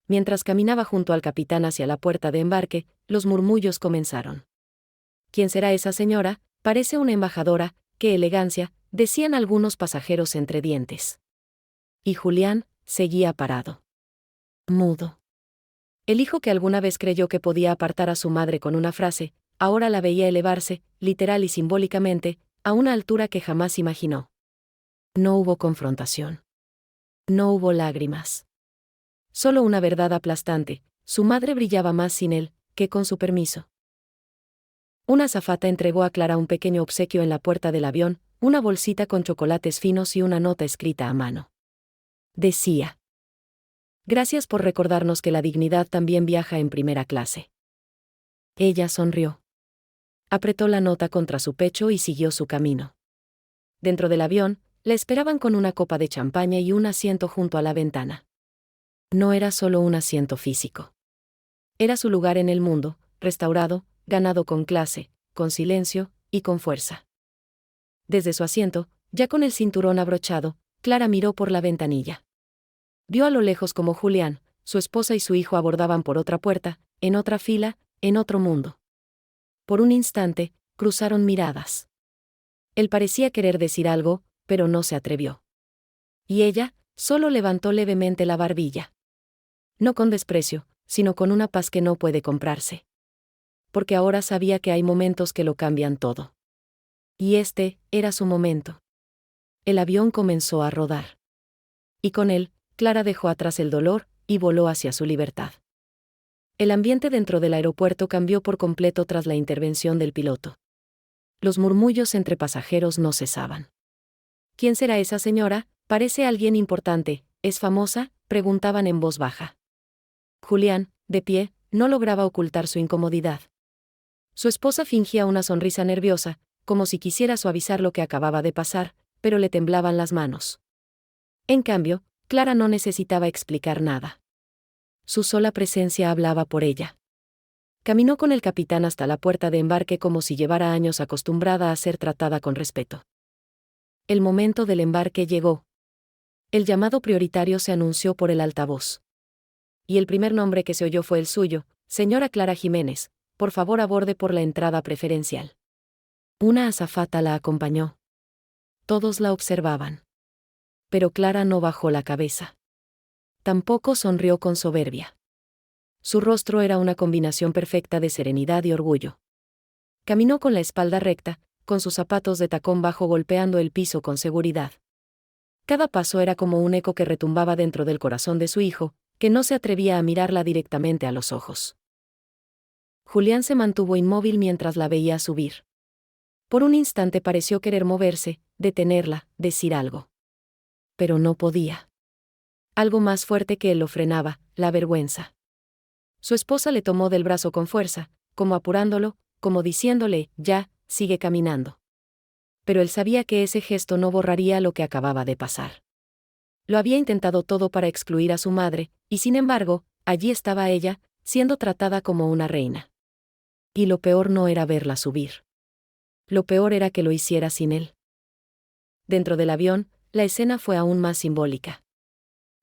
Mientras caminaba junto al capitán hacia la puerta de embarque, los murmullos comenzaron. ¿Quién será esa señora? Parece una embajadora, qué elegancia, decían algunos pasajeros entre dientes. Y Julián seguía parado. Mudo. El hijo que alguna vez creyó que podía apartar a su madre con una frase, ahora la veía elevarse, literal y simbólicamente, a una altura que jamás imaginó. No hubo confrontación. No hubo lágrimas. Solo una verdad aplastante: su madre brillaba más sin él que con su permiso. Una azafata entregó a Clara un pequeño obsequio en la puerta del avión, una bolsita con chocolates finos y una nota escrita a mano. Decía: gracias por recordarnos que la dignidad también viaja en primera clase. Ella sonrió. Apretó la nota contra su pecho y siguió su camino. Dentro del avión, le esperaban con una copa de champaña y un asiento junto a la ventana. No era solo un asiento físico. Era su lugar en el mundo, restaurado, ganado con clase, con silencio y con fuerza. Desde su asiento, ya con el cinturón abrochado, Clara miró por la ventanilla. Vio a lo lejos cómo Julián, su esposa y su hijo abordaban por otra puerta, en otra fila, en otro mundo. Por un instante, cruzaron miradas. Él parecía querer decir algo, pero no se atrevió. Y ella, solo levantó levemente la barbilla. No con desprecio, sino con una paz que no puede comprarse. Porque ahora sabía que hay momentos que lo cambian todo. Y este era su momento. El avión comenzó a rodar. Y con él, Clara dejó atrás el dolor y voló hacia su libertad. El ambiente dentro del aeropuerto cambió por completo tras la intervención del piloto. Los murmullos entre pasajeros no cesaban. ¿Quién será esa señora? Parece alguien importante. ¿Es famosa?, preguntaban en voz baja. Julián, de pie, no lograba ocultar su incomodidad. Su esposa fingía una sonrisa nerviosa, como si quisiera suavizar lo que acababa de pasar, pero le temblaban las manos. En cambio, Clara no necesitaba explicar nada. Su sola presencia hablaba por ella. Caminó con el capitán hasta la puerta de embarque como si llevara años acostumbrada a ser tratada con respeto. El momento del embarque llegó. El llamado prioritario se anunció por el altavoz. Y el primer nombre que se oyó fue el suyo: señora Clara Jiménez, por favor aborde por la entrada preferencial. Una azafata la acompañó. Todos la observaban. Pero Clara no bajó la cabeza. Tampoco sonrió con soberbia. Su rostro era una combinación perfecta de serenidad y orgullo. Caminó con la espalda recta, con sus zapatos de tacón bajo golpeando el piso con seguridad. Cada paso era como un eco que retumbaba dentro del corazón de su hijo, que no se atrevía a mirarla directamente a los ojos. Julián se mantuvo inmóvil mientras la veía subir. Por un instante pareció querer moverse, detenerla, decir algo. Pero no podía. Algo más fuerte que él lo frenaba: la vergüenza. Su esposa le tomó del brazo con fuerza, como apurándolo, como diciéndole: ya, sigue caminando. Pero él sabía que ese gesto no borraría lo que acababa de pasar. Lo había intentado todo para excluir a su madre, y sin embargo, allí estaba ella, siendo tratada como una reina. Y lo peor no era verla subir. Lo peor era que lo hiciera sin él. Dentro del avión, la escena fue aún más simbólica.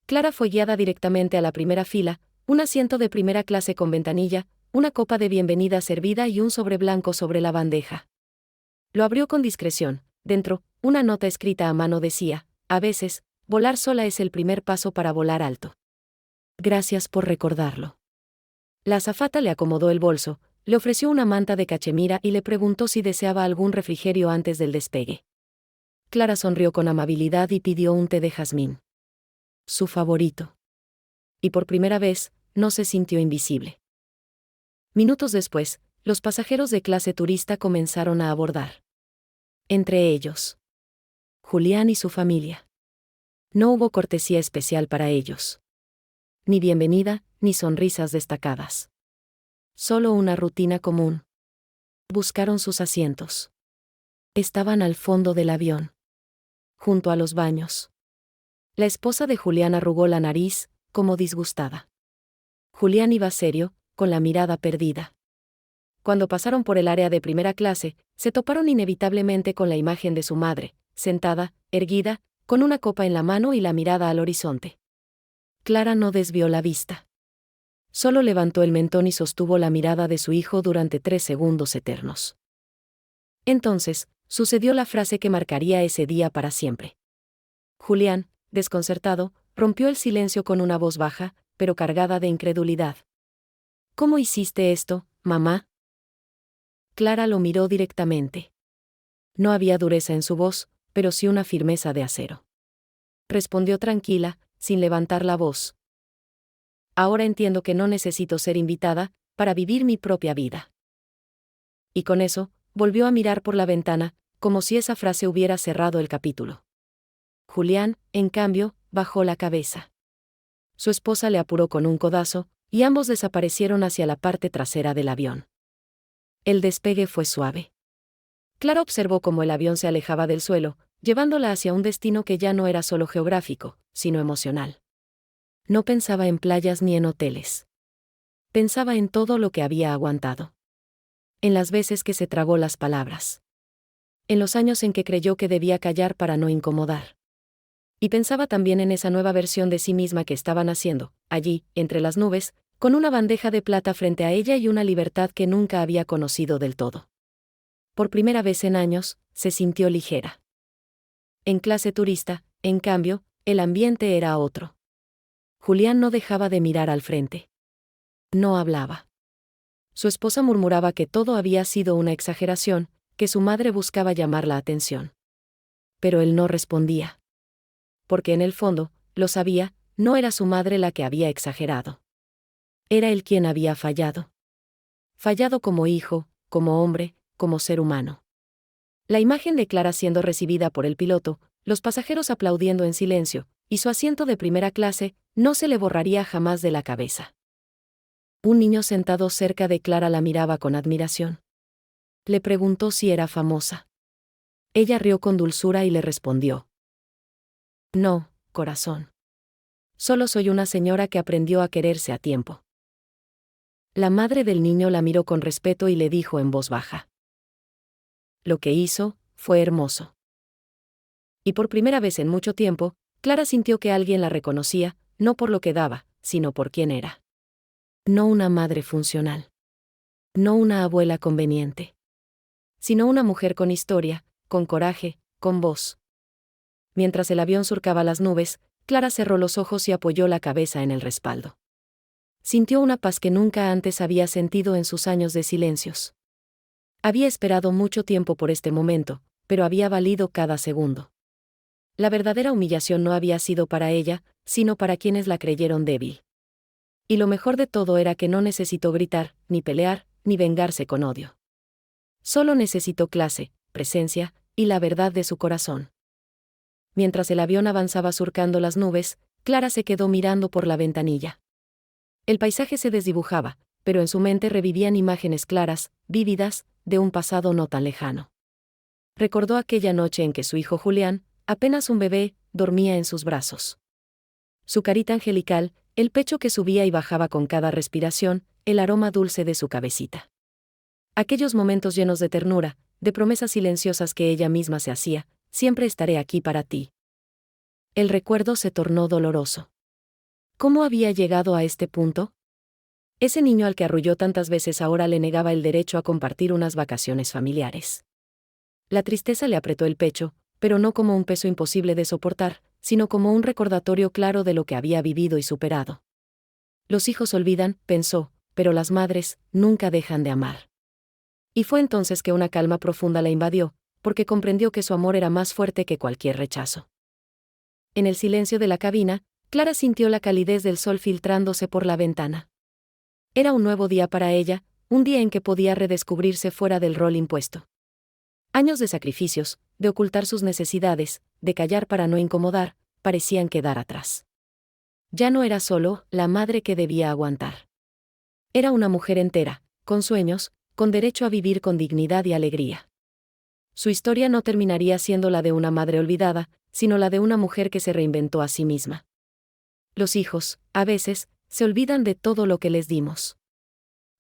Clara fue guiada directamente a la primera fila, un asiento de primera clase con ventanilla, una copa de bienvenida servida y un sobre blanco sobre la bandeja. Lo abrió con discreción. Dentro, una nota escrita a mano decía: a veces, volar sola es el primer paso para volar alto. Gracias por recordarlo. La azafata le acomodó el bolso, le ofreció una manta de cachemira y le preguntó si deseaba algún refrigerio antes del despegue. Clara sonrió con amabilidad y pidió un té de jazmín. Su favorito. Y por primera vez, no se sintió invisible. Minutos después, los pasajeros de clase turista comenzaron a abordar. Entre ellos, Julián y su familia. No hubo cortesía especial para ellos. Ni bienvenida, ni sonrisas destacadas. Solo una rutina común. Buscaron sus asientos. Estaban al fondo del avión. Junto a los baños. La esposa de Julián arrugó la nariz, como disgustada. Julián iba serio, con la mirada perdida. Cuando pasaron por el área de primera clase, se toparon inevitablemente con la imagen de su madre, sentada, erguida, con una copa en la mano y la mirada al horizonte. Clara no desvió la vista. Solo levantó el mentón y sostuvo la mirada de su hijo durante 3 segundos eternos. Entonces, sucedió la frase que marcaría ese día para siempre. Julián, desconcertado, rompió el silencio con una voz baja, pero cargada de incredulidad. ¿Cómo hiciste esto, mamá? Clara lo miró directamente. No había dureza en su voz, pero sí una firmeza de acero. Respondió tranquila, sin levantar la voz. Ahora entiendo que no necesito ser invitada para vivir mi propia vida. Y con eso, volvió a mirar por la ventana, como si esa frase hubiera cerrado el capítulo. Julián, en cambio, bajó la cabeza. Su esposa le apuró con un codazo, y ambos desaparecieron hacia la parte trasera del avión. El despegue fue suave. Clara observó cómo el avión se alejaba del suelo, llevándola hacia un destino que ya no era solo geográfico, sino emocional. No pensaba en playas ni en hoteles. Pensaba en todo lo que había aguantado. En las veces que se tragó las palabras. En los años en que creyó que debía callar para no incomodar. Y pensaba también en esa nueva versión de sí misma que estaba naciendo, allí, entre las nubes, con una bandeja de plata frente a ella y una libertad que nunca había conocido del todo. Por primera vez en años, se sintió ligera. En clase turista, en cambio, el ambiente era otro. Julián no dejaba de mirar al frente. No hablaba. Su esposa murmuraba que todo había sido una exageración, que su madre buscaba llamar la atención. Pero él no respondía. Porque en el fondo, lo sabía, no era su madre la que había exagerado. Era él quien había fallado. Fallado como hijo, como hombre, como ser humano. La imagen de Clara siendo recibida por el piloto, los pasajeros aplaudiendo en silencio, y su asiento de primera clase, no se le borraría jamás de la cabeza. Un niño sentado cerca de Clara la miraba con admiración. Le preguntó si era famosa. Ella rió con dulzura y le respondió: No, corazón. Solo soy una señora que aprendió a quererse a tiempo. La madre del niño la miró con respeto y le dijo en voz baja: Lo que hizo, fue hermoso. Y por primera vez en mucho tiempo, Clara sintió que alguien la reconocía, no por lo que daba, sino por quién era. No una madre funcional. No una abuela conveniente. Sino una mujer con historia, con coraje, con voz. Mientras el avión surcaba las nubes, Clara cerró los ojos y apoyó la cabeza en el respaldo. Sintió una paz que nunca antes había sentido en sus años de silencios. Había esperado mucho tiempo por este momento, pero había valido cada segundo. La verdadera humillación no había sido para ella, sino para quienes la creyeron débil. Y lo mejor de todo era que no necesitó gritar, ni pelear, ni vengarse con odio. Solo necesitó clase, presencia, y la verdad de su corazón. Mientras el avión avanzaba surcando las nubes, Clara se quedó mirando por la ventanilla. El paisaje se desdibujaba, pero en su mente revivían imágenes claras, vívidas, de un pasado no tan lejano. Recordó aquella noche en que su hijo Julián, apenas un bebé, dormía en sus brazos. Su carita angelical, el pecho que subía y bajaba con cada respiración, el aroma dulce de su cabecita. Aquellos momentos llenos de ternura, de promesas silenciosas que ella misma se hacía: siempre estaré aquí para ti. El recuerdo se tornó doloroso. ¿Cómo había llegado a este punto? Ese niño al que arrulló tantas veces ahora le negaba el derecho a compartir unas vacaciones familiares. La tristeza le apretó el pecho, pero no como un peso imposible de soportar, sino como un recordatorio claro de lo que había vivido y superado. Los hijos olvidan, pensó, pero las madres nunca dejan de amar. Y fue entonces que una calma profunda la invadió, porque comprendió que su amor era más fuerte que cualquier rechazo. En el silencio de la cabina, Clara sintió la calidez del sol filtrándose por la ventana. Era un nuevo día para ella, un día en que podía redescubrirse fuera del rol impuesto. Años de sacrificios, de ocultar sus necesidades, de callar para no incomodar, parecían quedar atrás. Ya no era solo la madre que debía aguantar. Era una mujer entera, con sueños, con derecho a vivir con dignidad y alegría. Su historia no terminaría siendo la de una madre olvidada, sino la de una mujer que se reinventó a sí misma. Los hijos, a veces, se olvidan de todo lo que les dimos.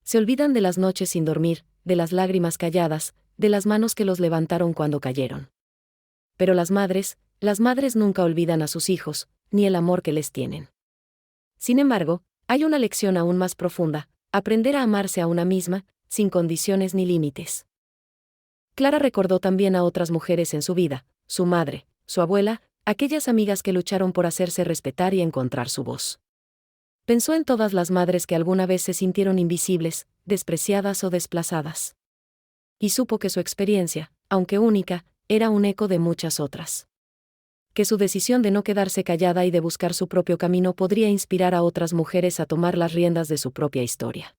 Se olvidan de las noches sin dormir, de las lágrimas calladas, de las manos que los levantaron cuando cayeron. Pero las madres nunca olvidan a sus hijos, ni el amor que les tienen. Sin embargo, hay una lección aún más profunda: aprender a amarse a una misma, sin condiciones ni límites. Clara recordó también a otras mujeres en su vida: su madre, su abuela, aquellas amigas que lucharon por hacerse respetar y encontrar su voz. Pensó en todas las madres que alguna vez se sintieron invisibles, despreciadas o desplazadas. Y supo que su experiencia, aunque única, era un eco de muchas otras. Que su decisión de no quedarse callada y de buscar su propio camino podría inspirar a otras mujeres a tomar las riendas de su propia historia.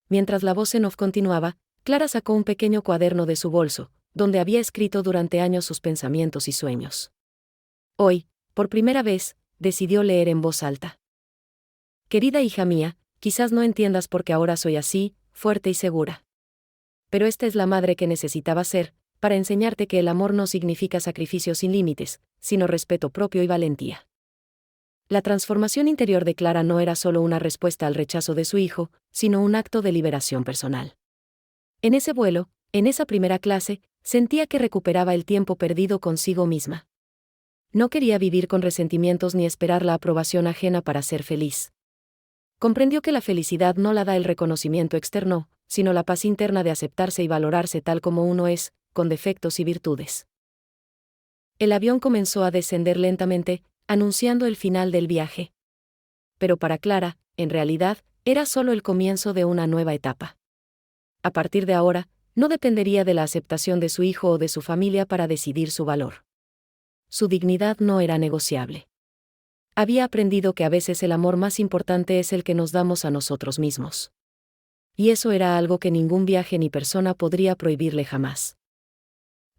Mientras la voz en off continuaba, Clara sacó un pequeño cuaderno de su bolso, donde había escrito durante años sus pensamientos y sueños. Hoy, por primera vez, decidió leer en voz alta. Querida hija mía, quizás no entiendas por qué ahora soy así, fuerte y segura. Pero esta es la madre que necesitaba ser, para enseñarte que el amor no significa sacrificio sin límites, sino respeto propio y valentía. La transformación interior de Clara no era solo una respuesta al rechazo de su hijo, sino un acto de liberación personal. En ese vuelo, en esa primera clase, sentía que recuperaba el tiempo perdido consigo misma. No quería vivir con resentimientos ni esperar la aprobación ajena para ser feliz. Comprendió que la felicidad no la da el reconocimiento externo, sino la paz interna de aceptarse y valorarse tal como uno es, con defectos y virtudes. El avión comenzó a descender lentamente, anunciando el final del viaje. Pero para Clara, en realidad, era solo el comienzo de una nueva etapa. A partir de ahora, no dependería de la aceptación de su hijo o de su familia para decidir su valor. Su dignidad no era negociable. Había aprendido que a veces el amor más importante es el que nos damos a nosotros mismos. Y eso era algo que ningún viaje ni persona podría prohibirle jamás.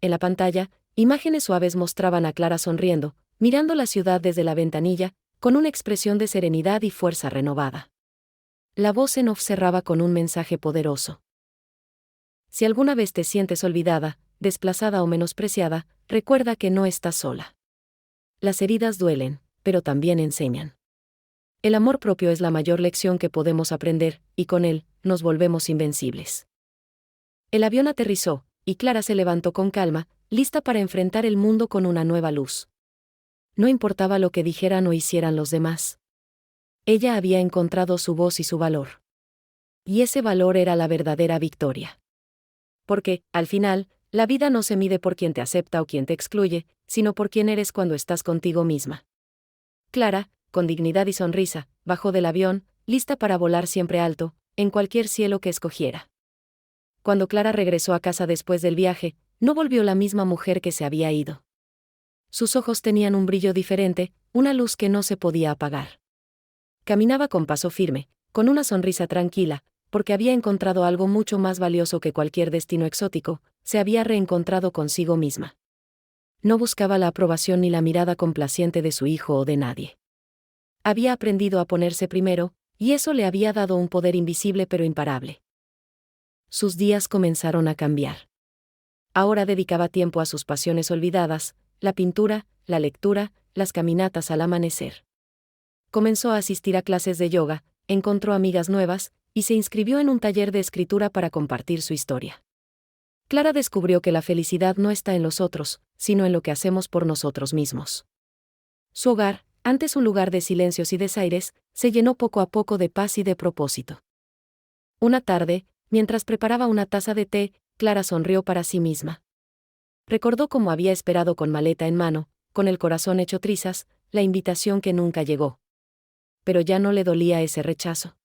En la pantalla, imágenes suaves mostraban a Clara sonriendo, mirando la ciudad desde la ventanilla, con una expresión de serenidad y fuerza renovada. La voz en off cerraba con un mensaje poderoso. Si alguna vez te sientes olvidada, desplazada o menospreciada, recuerda que no estás sola. Las heridas duelen, pero también enseñan. El amor propio es la mayor lección que podemos aprender, y con él, nos volvemos invencibles. El avión aterrizó, y Clara se levantó con calma, lista para enfrentar el mundo con una nueva luz. No importaba lo que dijeran o hicieran los demás. Ella había encontrado su voz y su valor. Y ese valor era la verdadera victoria. Porque, al final, la vida no se mide por quien te acepta o quien te excluye, sino por quién eres cuando estás contigo misma. Clara, con dignidad y sonrisa, bajó del avión, lista para volar siempre alto, en cualquier cielo que escogiera. Cuando Clara regresó a casa después del viaje, no volvió la misma mujer que se había ido. Sus ojos tenían un brillo diferente, una luz que no se podía apagar. Caminaba con paso firme, con una sonrisa tranquila, porque había encontrado algo mucho más valioso que cualquier destino exótico, se había reencontrado consigo misma. No buscaba la aprobación ni la mirada complaciente de su hijo o de nadie. Había aprendido a ponerse primero, y eso le había dado un poder invisible pero imparable. Sus días comenzaron a cambiar. Ahora dedicaba tiempo a sus pasiones olvidadas, la pintura, la lectura, las caminatas al amanecer. Comenzó a asistir a clases de yoga, encontró amigas nuevas, y se inscribió en un taller de escritura para compartir su historia. Clara descubrió que la felicidad no está en los otros, sino en lo que hacemos por nosotros mismos. Su hogar, antes un lugar de silencios y desaires, se llenó poco a poco de paz y de propósito. Una tarde, mientras preparaba una taza de té, Clara sonrió para sí misma. Recordó cómo había esperado con maleta en mano, con el corazón hecho trizas, la invitación que nunca llegó. Pero ya no le dolía ese rechazo.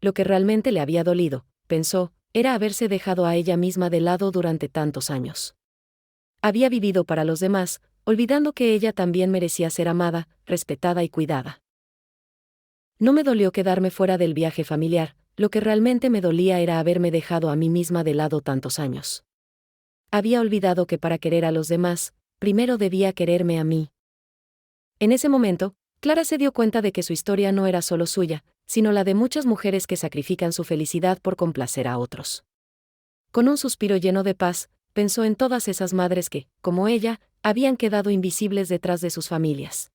Lo que realmente le había dolido, pensó, era haberse dejado a ella misma de lado durante tantos años. Había vivido para los demás, olvidando que ella también merecía ser amada, respetada y cuidada. No me dolió quedarme fuera del viaje familiar, lo que realmente me dolía era haberme dejado a mí misma de lado tantos años. Había olvidado que para querer a los demás, primero debía quererme a mí. En ese momento, Clara se dio cuenta de que su historia no era solo suya, sino la de muchas mujeres que sacrifican su felicidad por complacer a otros. Con un suspiro lleno de paz, pensó en todas esas madres que, como ella, habían quedado invisibles detrás de sus familias.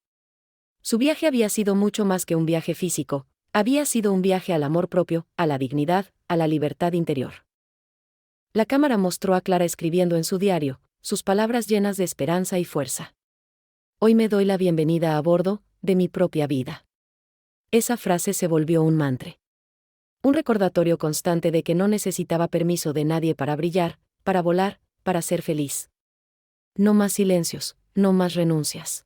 Su viaje había sido mucho más que un viaje físico, había sido un viaje al amor propio, a la dignidad, a la libertad interior. La cámara mostró a Clara escribiendo en su diario, sus palabras llenas de esperanza y fuerza. Hoy me doy la bienvenida a bordo de mi propia vida. Esa frase se volvió un mantra. Un recordatorio constante de que no necesitaba permiso de nadie para brillar, para volar, para ser feliz. No más silencios, no más renuncias.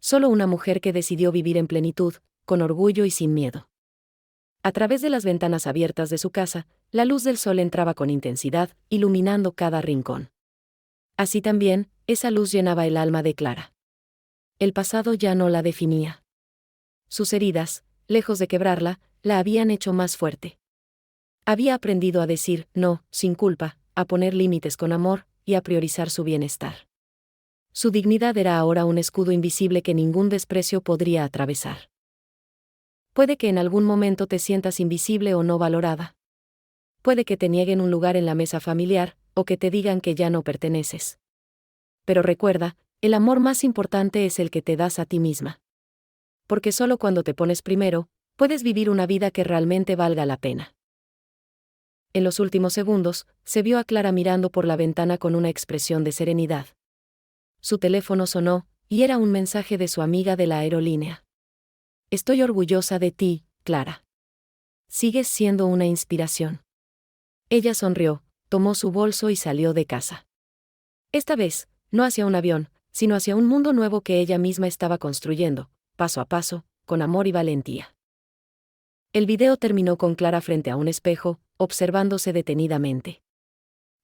Solo una mujer que decidió vivir en plenitud, con orgullo y sin miedo. A través de las ventanas abiertas de su casa, la luz del sol entraba con intensidad, iluminando cada rincón. Así también, esa luz llenaba el alma de Clara. El pasado ya no la definía. Sus heridas, lejos de quebrarla, la habían hecho más fuerte. Había aprendido a decir no, sin culpa, a poner límites con amor, y a priorizar su bienestar. Su dignidad era ahora un escudo invisible que ningún desprecio podría atravesar. Puede que en algún momento te sientas invisible o no valorada. Puede que te nieguen un lugar en la mesa familiar, o que te digan que ya no perteneces. Pero recuerda, el amor más importante es el que te das a ti misma. Porque solo cuando te pones primero, puedes vivir una vida que realmente valga la pena. En los últimos segundos, se vio a Clara mirando por la ventana con una expresión de serenidad. Su teléfono sonó, y era un mensaje de su amiga de la aerolínea. Estoy orgullosa de ti, Clara. Sigues siendo una inspiración. Ella sonrió, tomó su bolso y salió de casa. Esta vez, no hacia un avión, sino hacia un mundo nuevo que ella misma estaba construyendo, paso a paso, con amor y valentía. El video terminó con Clara frente a un espejo, observándose detenidamente.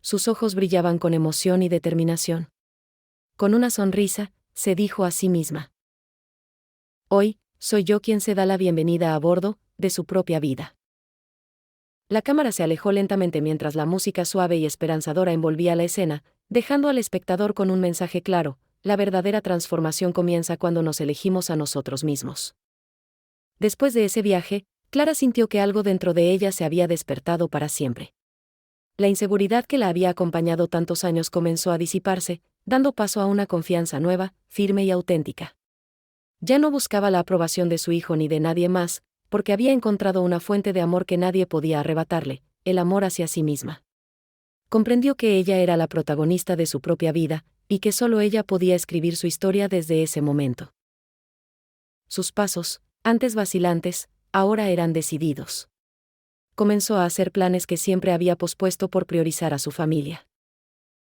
Sus ojos brillaban con emoción y determinación. Con una sonrisa, se dijo a sí misma: hoy, soy yo quien se da la bienvenida a bordo de su propia vida. La cámara se alejó lentamente mientras la música suave y esperanzadora envolvía la escena, dejando al espectador con un mensaje claro: la verdadera transformación comienza cuando nos elegimos a nosotros mismos. Después de ese viaje, Clara sintió que algo dentro de ella se había despertado para siempre. La inseguridad que la había acompañado tantos años comenzó a disiparse, dando paso a una confianza nueva, firme y auténtica. Ya no buscaba la aprobación de su hijo ni de nadie más, porque había encontrado una fuente de amor que nadie podía arrebatarle, el amor hacia sí misma. Comprendió que ella era la protagonista de su propia vida, y que solo ella podía escribir su historia desde ese momento. Sus pasos, antes vacilantes, ahora eran decididos. Comenzó a hacer planes que siempre había pospuesto por priorizar a su familia.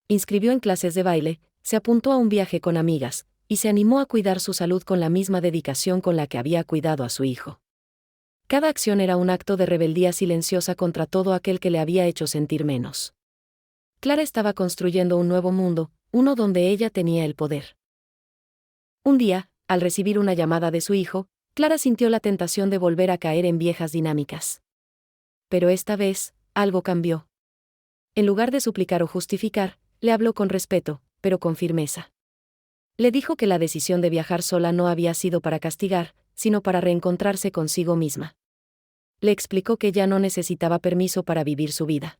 Inscribió en clases de baile, se apuntó a un viaje con amigas, y se animó a cuidar su salud con la misma dedicación con la que había cuidado a su hijo. Cada acción era un acto de rebeldía silenciosa contra todo aquel que le había hecho sentir menos. Clara estaba construyendo un nuevo mundo, uno donde ella tenía el poder. Un día, al recibir una llamada de su hijo, Clara sintió la tentación de volver a caer en viejas dinámicas. Pero esta vez, algo cambió. En lugar de suplicar o justificar, le habló con respeto, pero con firmeza. Le dijo que la decisión de viajar sola no había sido para castigar, sino para reencontrarse consigo misma. Le explicó que ya no necesitaba permiso para vivir su vida.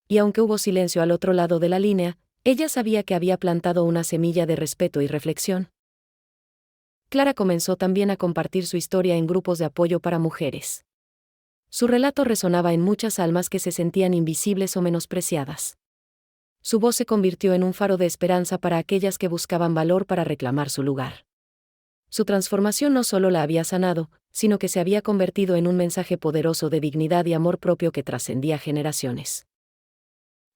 Y aunque hubo silencio al otro lado de la línea, ella sabía que había plantado una semilla de respeto y reflexión. Clara comenzó también a compartir su historia en grupos de apoyo para mujeres. Su relato resonaba en muchas almas que se sentían invisibles o menospreciadas. Su voz se convirtió en un faro de esperanza para aquellas que buscaban valor para reclamar su lugar. Su transformación no solo la había sanado, sino que se había convertido en un mensaje poderoso de dignidad y amor propio que trascendía generaciones.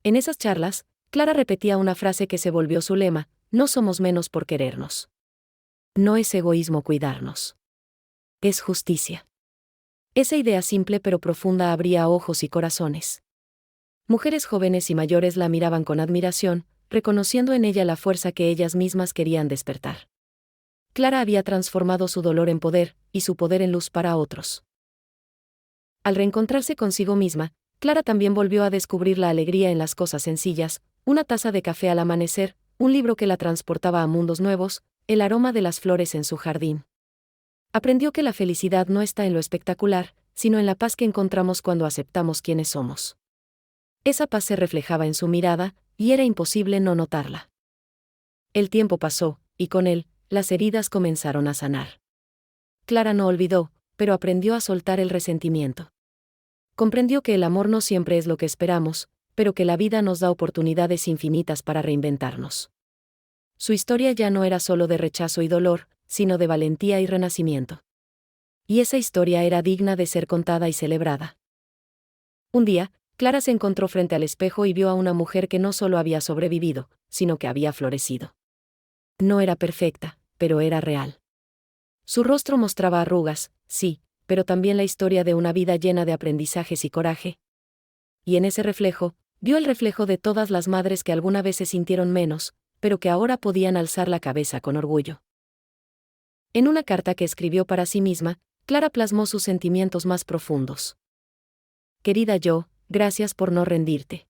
En esas charlas, Clara repetía una frase que se volvió su lema: no somos menos por querernos. No es egoísmo cuidarnos. Es justicia. Esa idea simple pero profunda abría ojos y corazones. Mujeres jóvenes y mayores la miraban con admiración, reconociendo en ella la fuerza que ellas mismas querían despertar. Clara había transformado su dolor en poder, y su poder en luz para otros. Al reencontrarse consigo misma, Clara también volvió a descubrir la alegría en las cosas sencillas: una taza de café al amanecer, un libro que la transportaba a mundos nuevos, el aroma de las flores en su jardín. Aprendió que la felicidad no está en lo espectacular, sino en la paz que encontramos cuando aceptamos quienes somos. Esa paz se reflejaba en su mirada, y era imposible no notarla. El tiempo pasó, y con él, las heridas comenzaron a sanar. Clara no olvidó, pero aprendió a soltar el resentimiento. Comprendió que el amor no siempre es lo que esperamos, pero que la vida nos da oportunidades infinitas para reinventarnos. Su historia ya no era solo de rechazo y dolor, sino de valentía y renacimiento. Y esa historia era digna de ser contada y celebrada. Un día, Clara se encontró frente al espejo y vio a una mujer que no solo había sobrevivido, sino que había florecido. No era perfecta, pero era real. Su rostro mostraba arrugas, sí, pero también la historia de una vida llena de aprendizajes y coraje. Y en ese reflejo, Vio el reflejo de todas las madres que alguna vez se sintieron menos, pero que ahora podían alzar la cabeza con orgullo. En una carta que escribió para sí misma, Clara plasmó sus sentimientos más profundos. Querida yo, gracias por no rendirte.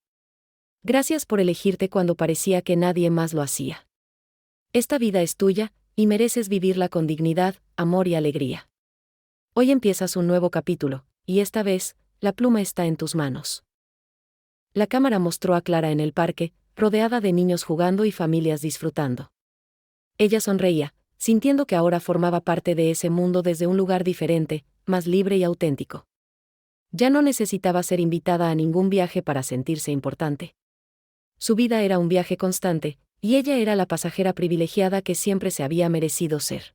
Gracias por elegirte cuando parecía que nadie más lo hacía. Esta vida es tuya, y mereces vivirla con dignidad, amor y alegría. Hoy empiezas un nuevo capítulo, y esta vez, la pluma está en tus manos. La cámara mostró a Clara en el parque, rodeada de niños jugando y familias disfrutando. Ella sonreía, sintiendo que ahora formaba parte de ese mundo desde un lugar diferente, más libre y auténtico. Ya no necesitaba ser invitada a ningún viaje para sentirse importante. Su vida era un viaje constante, y ella era la pasajera privilegiada que siempre se había merecido ser.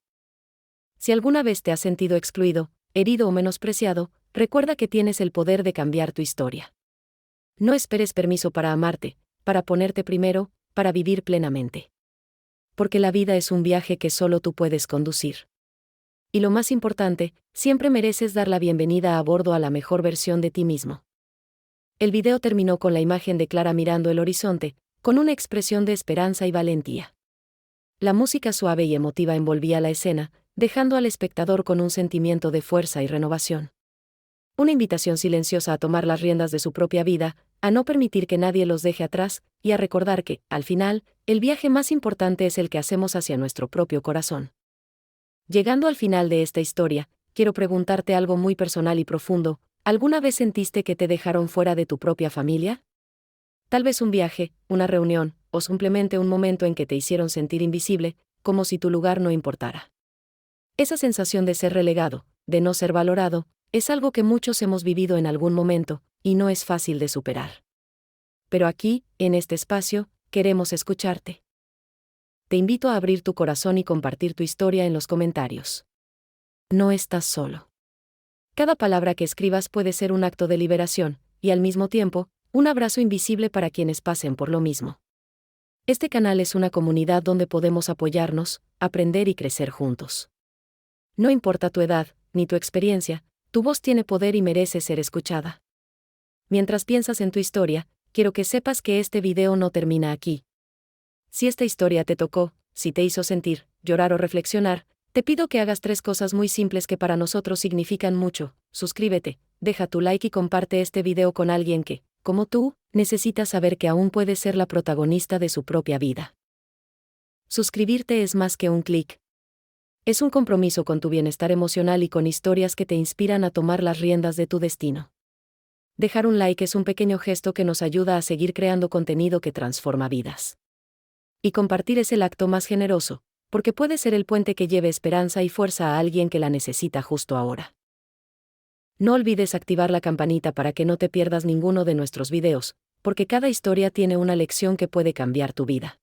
Si alguna vez te has sentido excluido, herido o menospreciado, recuerda que tienes el poder de cambiar tu historia. No esperes permiso para amarte, para ponerte primero, para vivir plenamente. Porque la vida es un viaje que solo tú puedes conducir. Y lo más importante, siempre mereces dar la bienvenida a bordo a la mejor versión de ti mismo. El video terminó con la imagen de Clara mirando el horizonte, con una expresión de esperanza y valentía. La música suave y emotiva envolvía la escena, dejando al espectador con un sentimiento de fuerza y renovación. Una invitación silenciosa a tomar las riendas de su propia vida, a no permitir que nadie los deje atrás, y a recordar que, al final, el viaje más importante es el que hacemos hacia nuestro propio corazón. Llegando al final de esta historia, quiero preguntarte algo muy personal y profundo. ¿Alguna vez sentiste que te dejaron fuera de tu propia familia? Tal vez un viaje, una reunión, o simplemente un momento en que te hicieron sentir invisible, como si tu lugar no importara. Esa sensación de ser relegado, de no ser valorado, es algo que muchos hemos vivido en algún momento, y no es fácil de superar. Pero aquí, en este espacio, queremos escucharte. Te invito a abrir tu corazón y compartir tu historia en los comentarios. No estás solo. Cada palabra que escribas puede ser un acto de liberación, y al mismo tiempo, un abrazo invisible para quienes pasen por lo mismo. Este canal es una comunidad donde podemos apoyarnos, aprender y crecer juntos. No importa tu edad, ni tu experiencia, tu voz tiene poder y merece ser escuchada. Mientras piensas en tu historia, quiero que sepas que este video no termina aquí. Si esta historia te tocó, si te hizo sentir, llorar o reflexionar, te pido que hagas 3 cosas muy simples que para nosotros significan mucho. Suscríbete, deja tu like y comparte este video con alguien que, como tú, necesita saber que aún puede ser la protagonista de su propia vida. Suscribirte es más que un clic. Es un compromiso con tu bienestar emocional y con historias que te inspiran a tomar las riendas de tu destino. Dejar un like es un pequeño gesto que nos ayuda a seguir creando contenido que transforma vidas. Y compartir es el acto más generoso, porque puede ser el puente que lleve esperanza y fuerza a alguien que la necesita justo ahora. No olvides activar la campanita para que no te pierdas ninguno de nuestros videos, porque cada historia tiene una lección que puede cambiar tu vida.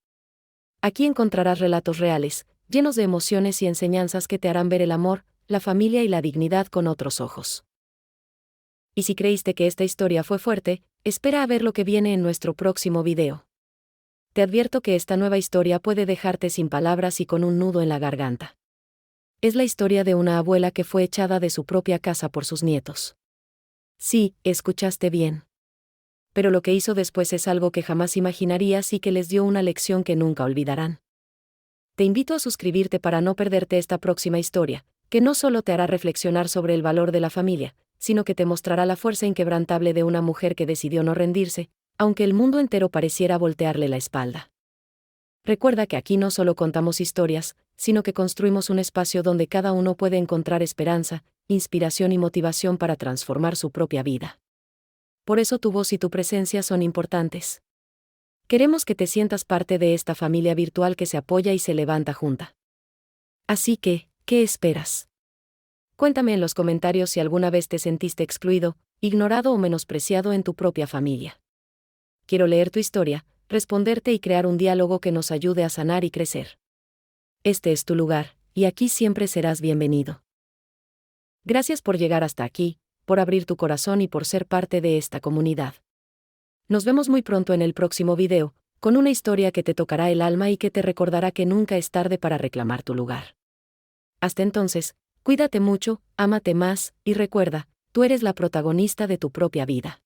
Aquí encontrarás relatos reales, llenos de emociones y enseñanzas que te harán ver el amor, la familia y la dignidad con otros ojos. Y si creíste que esta historia fue fuerte, espera a ver lo que viene en nuestro próximo video. Te advierto que esta nueva historia puede dejarte sin palabras y con un nudo en la garganta. Es la historia de una abuela que fue echada de su propia casa por sus nietos. Sí, escuchaste bien. Pero lo que hizo después es algo que jamás imaginarías y que les dio una lección que nunca olvidarán. Te invito a suscribirte para no perderte esta próxima historia, que no solo te hará reflexionar sobre el valor de la familia, sino que te mostrará la fuerza inquebrantable de una mujer que decidió no rendirse, aunque el mundo entero pareciera voltearle la espalda. Recuerda que aquí no solo contamos historias, sino que construimos un espacio donde cada uno puede encontrar esperanza, inspiración y motivación para transformar su propia vida. Por eso tu voz y tu presencia son importantes. Queremos que te sientas parte de esta familia virtual que se apoya y se levanta junta. Así que, ¿qué esperas? Cuéntame en los comentarios si alguna vez te sentiste excluido, ignorado o menospreciado en tu propia familia. Quiero leer tu historia, responderte y crear un diálogo que nos ayude a sanar y crecer. Este es tu lugar, y aquí siempre serás bienvenido. Gracias por llegar hasta aquí, por abrir tu corazón y por ser parte de esta comunidad. Nos vemos muy pronto en el próximo video, con una historia que te tocará el alma y que te recordará que nunca es tarde para reclamar tu lugar. Hasta entonces, cuídate mucho, ámate más, y recuerda, tú eres la protagonista de tu propia vida.